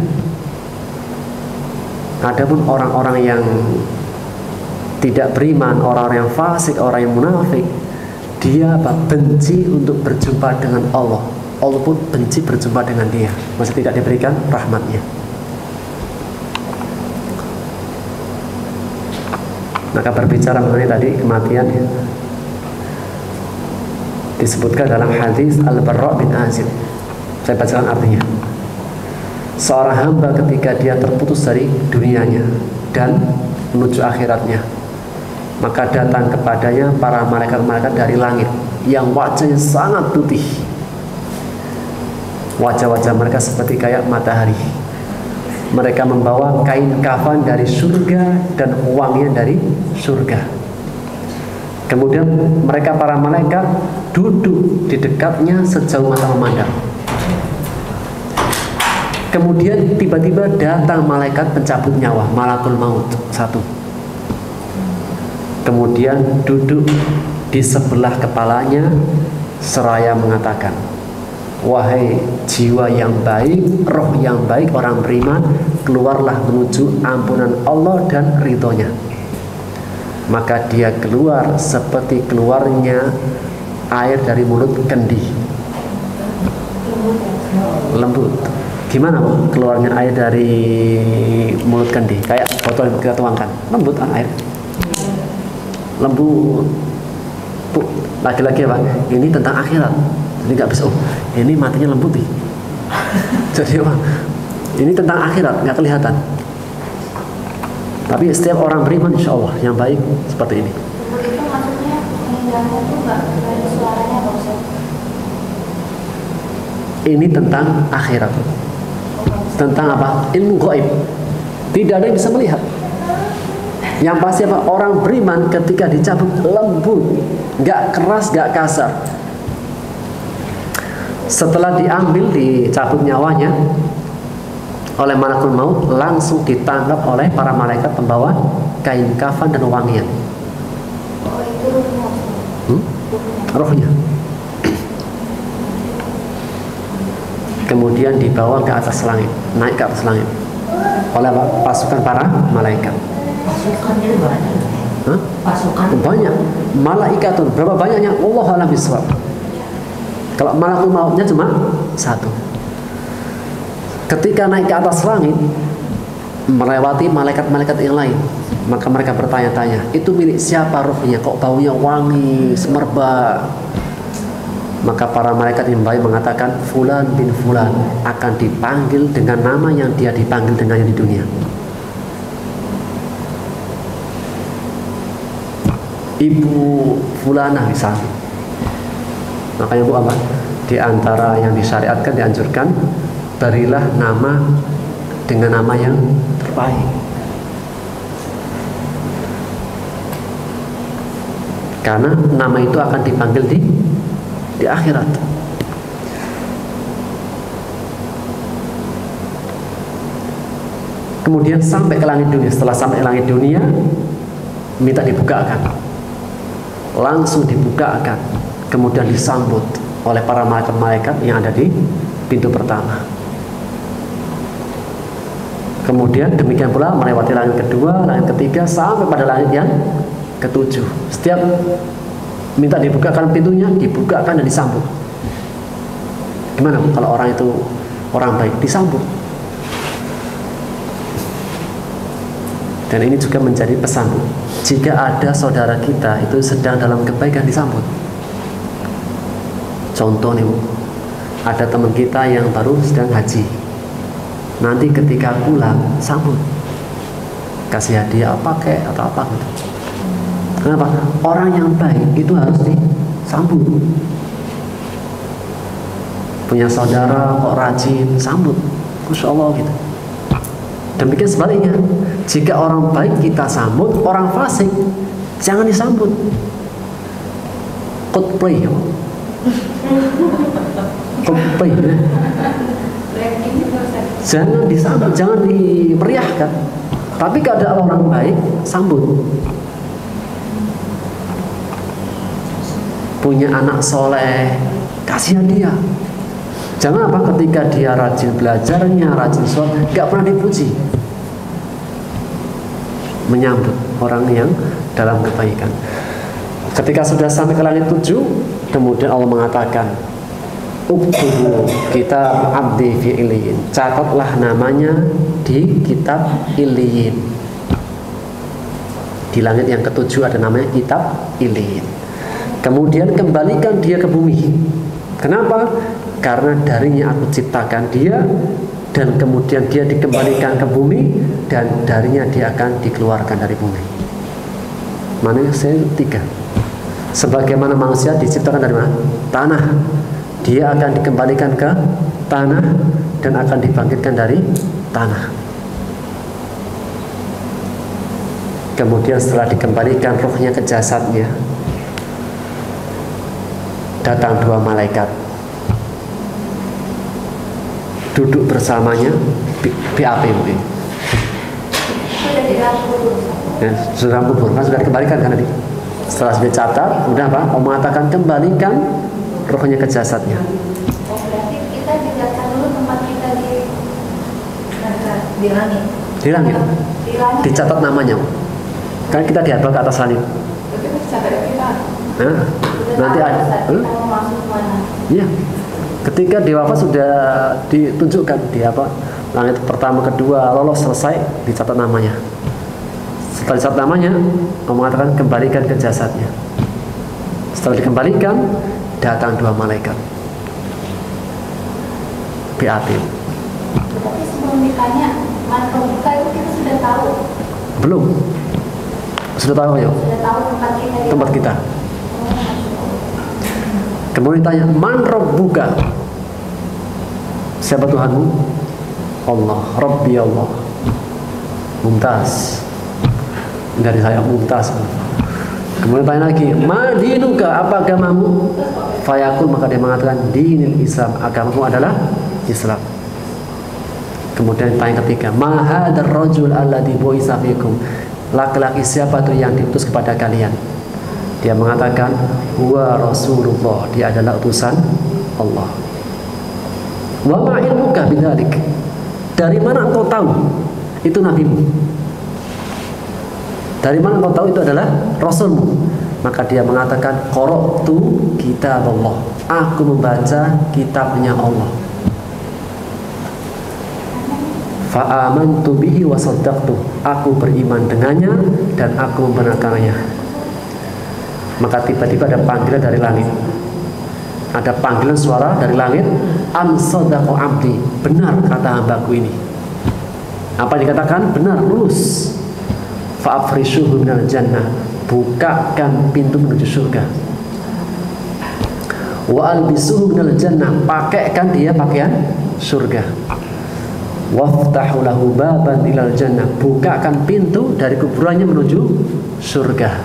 Adapun orang-orang yang tidak beriman, orang-orang yang fasik, orang yang munafik, dia benci untuk berjumpa dengan Allah. Allah pun benci berjumpa dengan dia, masih tidak diberikan rahmatnya. Maka berbicara mengenai tadi kematian ya, disebutkan dalam hadis Al-Barra bin Azib. Saya bacakan artinya. Seorang hamba ketika dia terputus dari dunianya dan menuju akhiratnya, maka datang kepadanya para malaikat-malaikat dari langit yang wajahnya sangat putih. Wajah-wajah mereka seperti kayak matahari. Mereka membawa kain kafan dari surga dan uangnya dari surga. Kemudian mereka para malaikat duduk di dekatnya sejauh mata memandang. Kemudian tiba-tiba datang malaikat pencabut nyawa, malakul maut satu. Kemudian duduk di sebelah kepalanya seraya mengatakan, wahai jiwa yang baik, roh yang baik, orang beriman, keluarlah menuju ampunan Allah dan ridhonya. Maka dia keluar seperti keluarnya air dari mulut kendi. Lembut. Gimana keluarnya air dari mulut kendi? Kayak botol yang kita tuangkan, lembut air. Lembut. Lagi-lagi apa? Ini tentang akhirat. Jadi nggak bisa. Oh, ini matinya lembut nih. Jadi apa? Ini tentang akhirat, nggak kelihatan. Tapi setiap orang beriman, insya Allah yang baik seperti ini. Lembut itu maksudnya indahnya tuh nggak ada suaranya, nggak usah. Ini tentang akhirat. Tentang apa? Ilmu gaib. Tidak ada yang bisa melihat. Yang pasti apa? Orang beriman ketika dicabut lembut, nggak keras, nggak kasar. Setelah diambil, dicabut nyawanya oleh malakul maut, langsung ditangkap oleh para malaikat pembawa kain kafan dan wangian. Oh, itu ruhnya. Rohnya. Kemudian dibawa ke atas langit, naik ke atas langit oleh pasukan para malaikat. Pasukannya banyak. Hah? Pasukan Banyak. Malaikatun, berapa banyaknya? Allah a'lam bishawab. Kalau malakul mautnya cuma satu. Ketika naik ke atas langit, melewati malaikat-malaikat yang lain, maka mereka bertanya-tanya, itu milik siapa rohnya? Kok baunya wangi, semerbak? Maka para malaikat yang baik mengatakan, Fulan bin Fulan akan dipanggil dengan nama yang dia dipanggil dengannya di dunia. Ibu Fulanah misalnya. Makanya Bu apa? Di antara yang disyariatkan, dianjurkan, berilah nama dengan nama yang terbaik. Karena nama itu akan dipanggil di akhirat. Kemudian sampai ke langit dunia. Setelah sampai ke langit dunia, minta dibukakan. Langsung dibukakan. Kemudian disambut oleh para malaikat-malaikat yang ada di pintu pertama. Kemudian demikian pula melewati langit kedua, langit ketiga, sampai pada langit yang ketujuh. Setiap minta dibukakan pintunya, dibukakan dan disambut. Gimana kalau orang itu orang baik? Disambut. Dan ini juga menjadi pesan. Jika ada saudara kita itu sedang dalam kebaikan, disambut. Contoh nih Bu, ada teman kita yang baru sedang haji. Nanti ketika pulang, sambut. Kasih hadiah apa kek atau apa gitu. Kenapa? Orang yang baik itu harus disambut. Punya saudara kok rajin, sambut. Masya Allah gitu. Demikian sebaliknya, jika orang baik kita sambut, orang fasik jangan disambut. Coldplay, Coldplay, ya. Jangan disambut, jangan dimeriahkan. Tapi kalau ada orang baik, sambut. Punya anak soleh, kasihan dia. Jangan apa ketika dia rajin belajarnya, rajin sholat, gak pernah dipuji. Menyambut orang yang dalam kebaikan. Ketika sudah sampai ke langit 7, kemudian Allah mengatakan, "Uktubu kitab abdi fi iliyin." Catatlah namanya di kitab iliyin. Di langit yang ke-7 ada namanya kitab iliyin. Kemudian kembalikan dia ke bumi. Kenapa? Karena darinya aku ciptakan dia, dan kemudian dia dikembalikan ke bumi, dan darinya dia akan dikeluarkan dari bumi. Mana saya 3. Sebagaimana manusia diciptakan dari mana? Tanah. Dia akan dikembalikan ke tanah dan akan dibangkitkan dari tanah. Kemudian setelah dikembalikan rohnya ke jasadnya, datang 2 malaikat duduk bersamanya BAP mungkin. Ya, sudah kubur kan sudah dikembalikan kan tadi. Setelah sudah catat, udah apa? Allah mengatakan kembalikan rohnya ke jasadnya. Oh, berarti kita didatang dulu tempat kita di langit. Di langit. Di langit. Dicatat namanya. Kan kita dihadap ke atas langit. Berarti dicatat kita. Nah, nanti ada. Kita mau masuk mana? Iya. Ketika di wafat sudah ditunjukkan di apa? Langit pertama, kedua, lolos, selesai, dicatat namanya. Setelah dicatat namanya, Allah mengatakan kembalikan ke jasadnya. Setelah dikembalikan, datang 2 malaikat. BAT. Tapi sebelum ditanya, mana buka itu kita sudah tahu. Belum. Sudah tahu ya? Sudah tahu tempat kita. Tempat kita. Kemudian ditanya, man rabbuka? Siapa Tuhanmu? Allah, Rabbi Allah. Mumtaz. Dari saya mumtaz. Kemudian tanya lagi, ma dinuka? Apa agamamu? Fayaqul, maka dia mengatakan dinil Islam, agamamu adalah Islam. Kemudian tanya ketiga, ma hadzal rajul alladzi bu'itsa fikum? Laki-laki siapa tuh yang diutus kepada kalian? Dia mengatakan, huwa Rasulullah, dia adalah utusan Allah. Wa ma ilmuka bidzalik? Dari mana engkau tahu itu nabimu? Dari mana engkau tahu itu adalah rasulmu? Maka dia mengatakan, qara'tu kitab Allah. Aku membaca kitabnya Allah. Fa amantu bihi wa saddaqtu. Aku beriman dengannya dan aku membenarkannya. Maka tiba-tiba ada panggilan dari langit. Ada panggilan suara dari langit, an sadaqa abdi. Benar kata hambaku ini. Apa yang dikatakan? Benar, lulus. Fa'afrishuhu minal jannah. Bukakan pintu menuju surga. Wa albisuhu minal jannah. Pakaikan dia pakaian surga. Waftahu lahu baban ilal jannah. Bukakan pintu dari kuburannya menuju surga.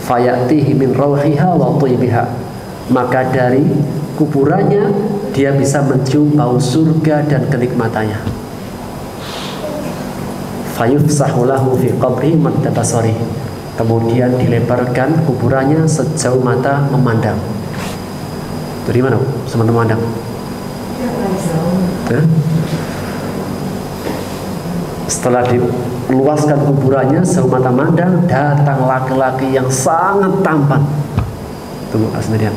Fayatihi min rauhiha wa thayyibiha. Maka dari kuburannya dia bisa mencium bau surga dan kenikmatannya. Fayufsahu lahu fi qabrihi madda basari. Kemudian dilebarkan kuburannya sejauh mata memandang. Dari mana? Semata memandang. Setelah diluaskan kuburannya sejauh mata memandang, datang laki-laki yang sangat tampan. Tunggu sendirian.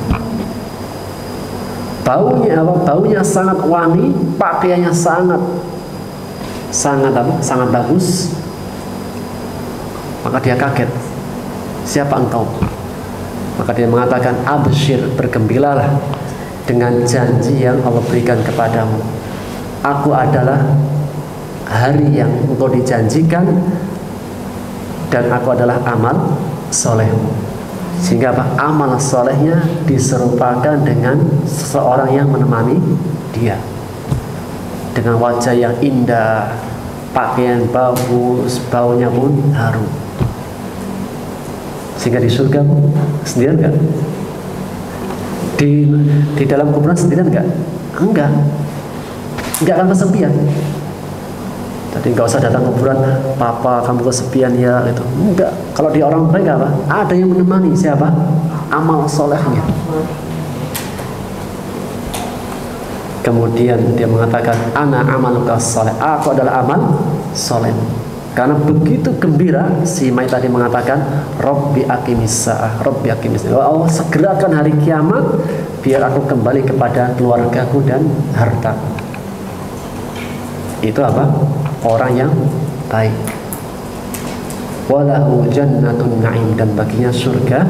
Baunya apa? Baunya sangat wangi, pakaiannya sangat bagus. Maka dia kaget. Siapa engkau? Maka dia mengatakan, absyir, bergembiralah dengan janji yang Allah berikan kepadamu. Aku adalah hari yang engkau dijanjikan dan aku adalah amal solehmu. Sehingga apa? Amal solehnya diserupakan dengan seseorang yang menemani dia dengan wajah yang indah, pakaian bagus, baunya pun harum. Sehingga di surga sendirian enggak? Di dalam kuburan sendirian enggak? Enggak akan kesepian. Jadi nggak usah datang kuburan, papa kamu kesepian ya gitu. Enggak. Kalau di orang mereka apa? Ada yang menemani. Siapa? Amal solehnya. Kemudian dia mengatakan, ana amaluka soleh. Aku adalah amal soleh. Karena begitu gembira, si Mai tadi mengatakan, Robbi aqimis sa'ah, Robbi aqimis sa'ah. Allah segerakan hari kiamat, biar aku kembali kepada keluargaku dan hartaku. Itu apa? Orang yang baik. Walahu jannatun na'im, dan baginya surga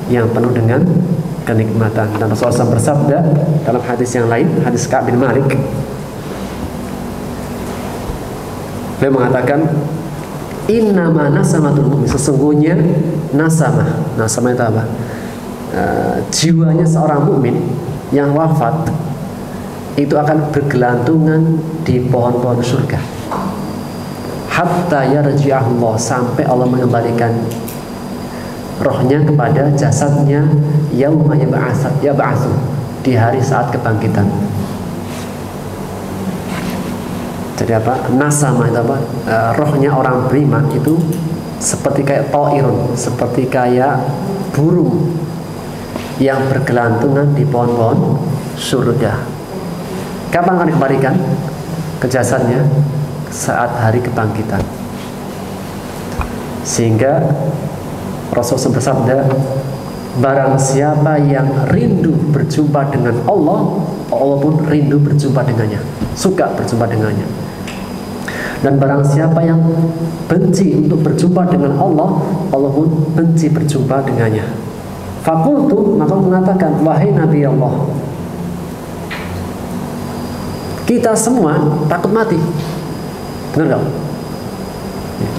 yang penuh dengan kenikmatan. Dan Rasulullah SAW bersabda dalam hadis yang lain, hadis Ka'ab bin Malik, beliau mengatakan, innama nasamatul mu'min, sesungguhnya nasamah itu apa? Jiwanya seorang mukmin yang wafat itu akan bergelantungan di pohon-pohon surga hatta yarji'ahullah, sampai Allah mengembalikan rohnya kepada jasadnya yauma yab'atsu, di hari saat kebangkitan. Jadi apa? Nasama itu apa? Rohnya orang beriman itu seperti kayak ta'irun, seperti kayak burung yang bergelantungan di pohon-pohon surga. Kapan akan dikembalikan ke jasadnya? Saat hari kebangkitan. Sehingga Rasulullah bersabda, barang siapa yang rindu berjumpa dengan Allah, Allah pun rindu berjumpa dengannya, suka berjumpa dengannya. Dan barang siapa yang benci untuk berjumpa dengan Allah, Allah pun benci berjumpa dengannya. Fakultu, maka mengatakan, wahai Nabi Allah, kita semua takut mati. Benar gak?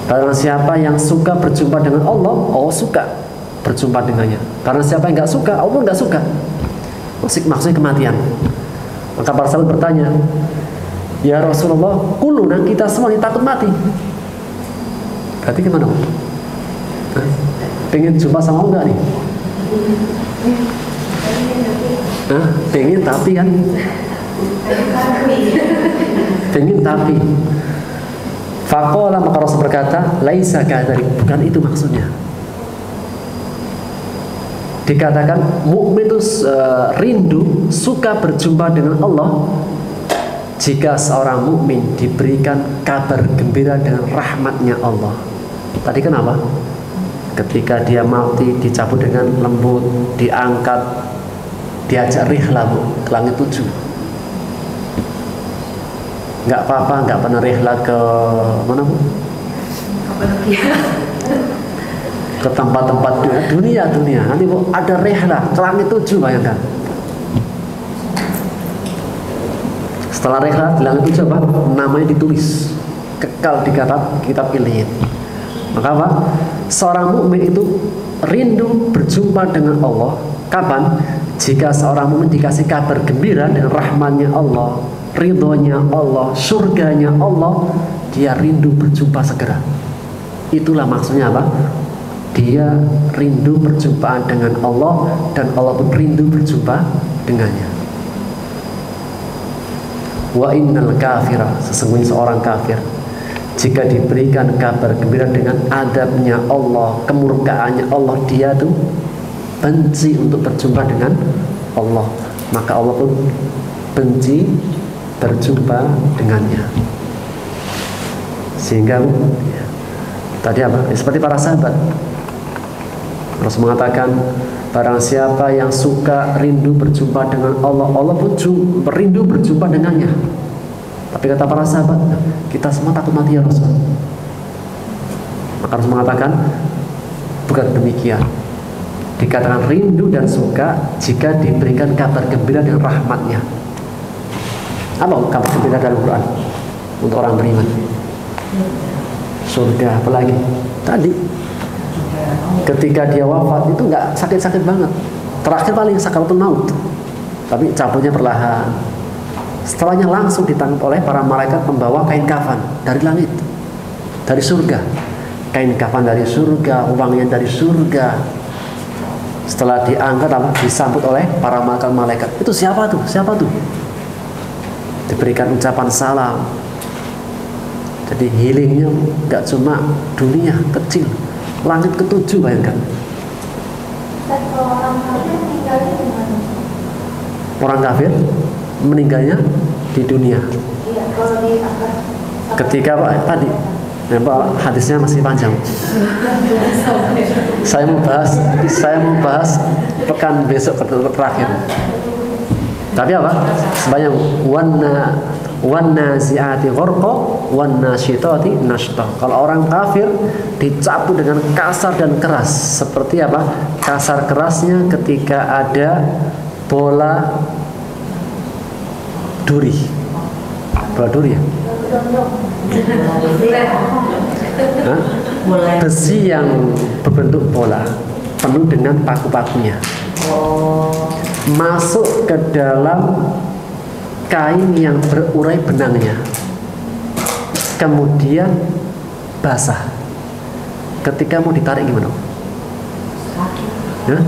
Barang siapa yang suka berjumpa dengan Allah, Allah suka berjumpa dengannya. Barang siapa yang gak suka, Allah gak suka. Maksudnya kematian. Maka para sahabat bertanya, ya Rasulullah, kuluna, kita semua ini takut mati. Berarti gimana? Pengen jumpa sama enggak nih? Pengen tapi kan? Pengen tapi. Faqala, maka Rasul berkata, laisa kadzalik, bukan itu maksudnya. Dikatakan mukmin itu rindu, suka berjumpa dengan Allah jika seorang mukmin diberikan kabar gembira dengan rahmatnya Allah. Tadi kenapa? Ketika dia mati, dicabut dengan lembut, diangkat, diajak rihlah ke langit 7. Nggak apa-apa, nggak pernah rihlah ke mana Bu? Ke tempat-tempat dunia. Nanti Bu ada rihlah ke langit 7, bayangkan. Setelah rihlah di langit 7 apa? Namanya ditulis, kekal di kitab Ilyin. Maka apa? Seorang mukmin itu rindu berjumpa dengan Allah. Kapan? Jika seorang mukmin dikasih kabar gembira dengan rahmatnya Allah, ridhonya Allah, surganya Allah, dia rindu berjumpa segera. Itulah maksudnya apa? Dia rindu perjumpaan dengan Allah, dan Allah pun rindu berjumpa dengannya. Wa innal kafira, sesungguhnya seorang kafir, jika diberikan kabar gembira dengan adabnya Allah, kemurkaannya Allah, dia tuh benci untuk berjumpa dengan Allah, maka Allah pun benci berjumpa dengannya. Sehingga tadi apa? Seperti para sahabat, Rasul mengatakan, barang siapa yang suka rindu berjumpa dengan Allah, Allah pun rindu berjumpa dengannya. Tapi kata para sahabat, kita semua takut mati ya Rasul. Maka Rasul mengatakan, bukan demikian. Dikatakan rindu dan suka jika diberikan kabar gembira dengan rahmatnya. Apa kabar gembira dalam Quran untuk orang beriman? Surga, apalagi? Tadi Ketika dia wafat itu nggak sakit-sakit banget. Terakhir paling sakaratul maut, tapi cabutnya perlahan. Setelahnya langsung ditangkap oleh para malaikat membawa kain kafan dari langit, dari surga. Kain kafan dari surga, wangian dari surga. Setelah diangkat disambut oleh para malaikat. Itu siapa tuh? Siapa tuh? Diberikan ucapan salam. Jadi healingnya nggak cuma dunia kecil, langit ketujuh, bayangkan. Orang kafir meninggalnya di dunia. Ketika Pak tadi, Pak hadisnya masih panjang. Saya mau bahas pekan besok terakhir. Tapi apa? Sebanyak wannazi'ati gharqa wannasyitati nashta. Kalau orang kafir dicabut dengan kasar dan keras. Seperti apa? Kasar kerasnya ketika ada bola duri. Bola duri ya? Hah? Besi yang berbentuk bola penuh dengan paku-pakunya masuk ke dalam kain yang berurai benangnya, kemudian basah. Ketika mau ditarik gimana? Hah?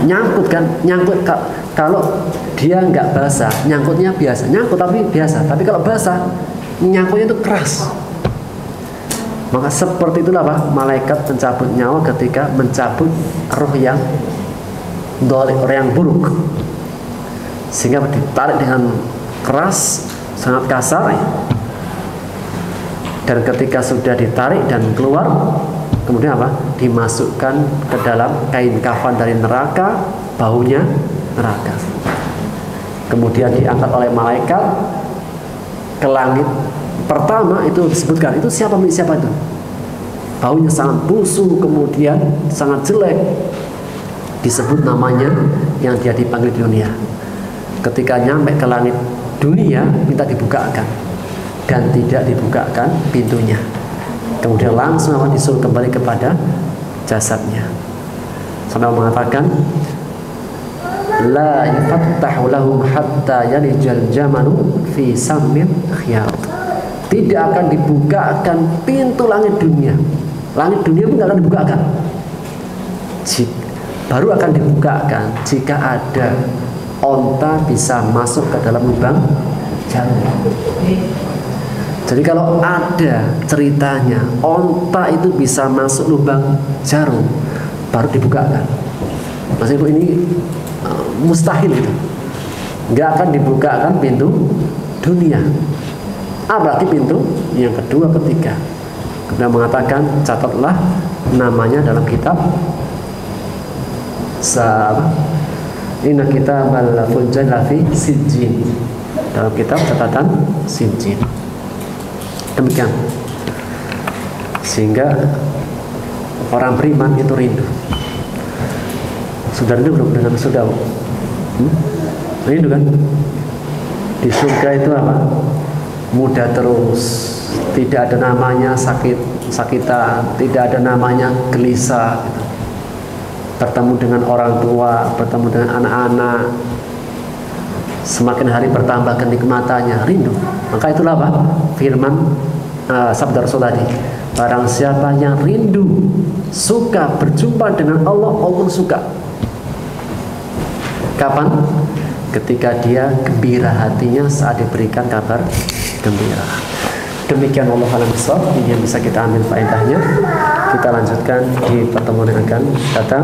Nyangkut kan? Nyangkut. Kalau dia nggak basah, nyangkutnya biasa. Nyangkut tapi biasa. Tapi kalau basah, nyangkutnya itu keras. Maka seperti itulah Pak, malaikat pencabut nyawa ketika mencabut roh yang dolik, roh yang buruk. Sehingga ditarik dengan keras, sangat kasar. Dan ketika sudah ditarik dan keluar, kemudian apa? Dimasukkan ke dalam kain kafan dari neraka, baunya neraka. Kemudian diangkat oleh malaikat ke langit pertama. Itu disebutkan, itu siapa itu? Baunya sangat busuk, kemudian sangat jelek. Disebut namanya yang dia dipanggil di dunia. Ketika nyampe ke langit dunia, minta dibukakan dan tidak dibukakan pintunya. Kemudian langsung disuruh kembali kepada jasadnya. Sampai mengatakan, la yufattahu lahum hatta yalijal jamalu fi sammil khiyat. Tidak akan dibukakan pintu langit dunia. Langit dunia pun tidak akan dibukakan. Baru akan dibukakan jika ada onta bisa masuk ke dalam lubang jarum. Jadi kalau ada ceritanya onta itu bisa masuk lubang jarum, baru dibukakan. Maksudnya Ibu, ini mustahil itu. Nggak akan dibukakan pintu dunia. Apalagi pintu yang kedua, ketiga. Kemudian mengatakan, catatlah namanya dalam kitab Inna kitabal fujjal fi sijjin, dalam kitab catatan sijjin. Demikian. Sehingga orang beriman itu rindu. Sudah rindu belum dengan sudah? Rindu kan? Di surga itu apa? Mudah terus, tidak ada namanya sakitan, tidak ada namanya gelisah. Bertemu dengan orang tua, bertemu dengan anak-anak, semakin hari bertambah kenikmatannya, rindu. Maka itulah apa? Firman sabda Rasul tadi, barang siapa yang rindu, suka berjumpa dengan Allah, Allah suka. Kapan? Ketika dia gembira hatinya saat diberikan kabar gembira. Demikian Allah alam bisawab, ini yang bisa kita ambil faedahnya. Kita lanjutkan di pertemuan yang akan datang.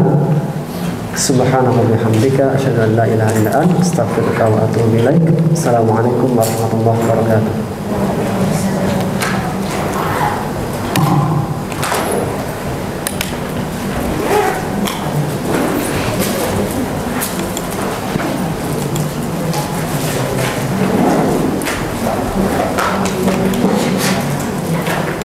Subhanallah wa bihamdika asyhadu an la ilaha illa anta astaghfiruka wa atubu ilaik. Assalamualaikum warahmatullahi wabarakatuh.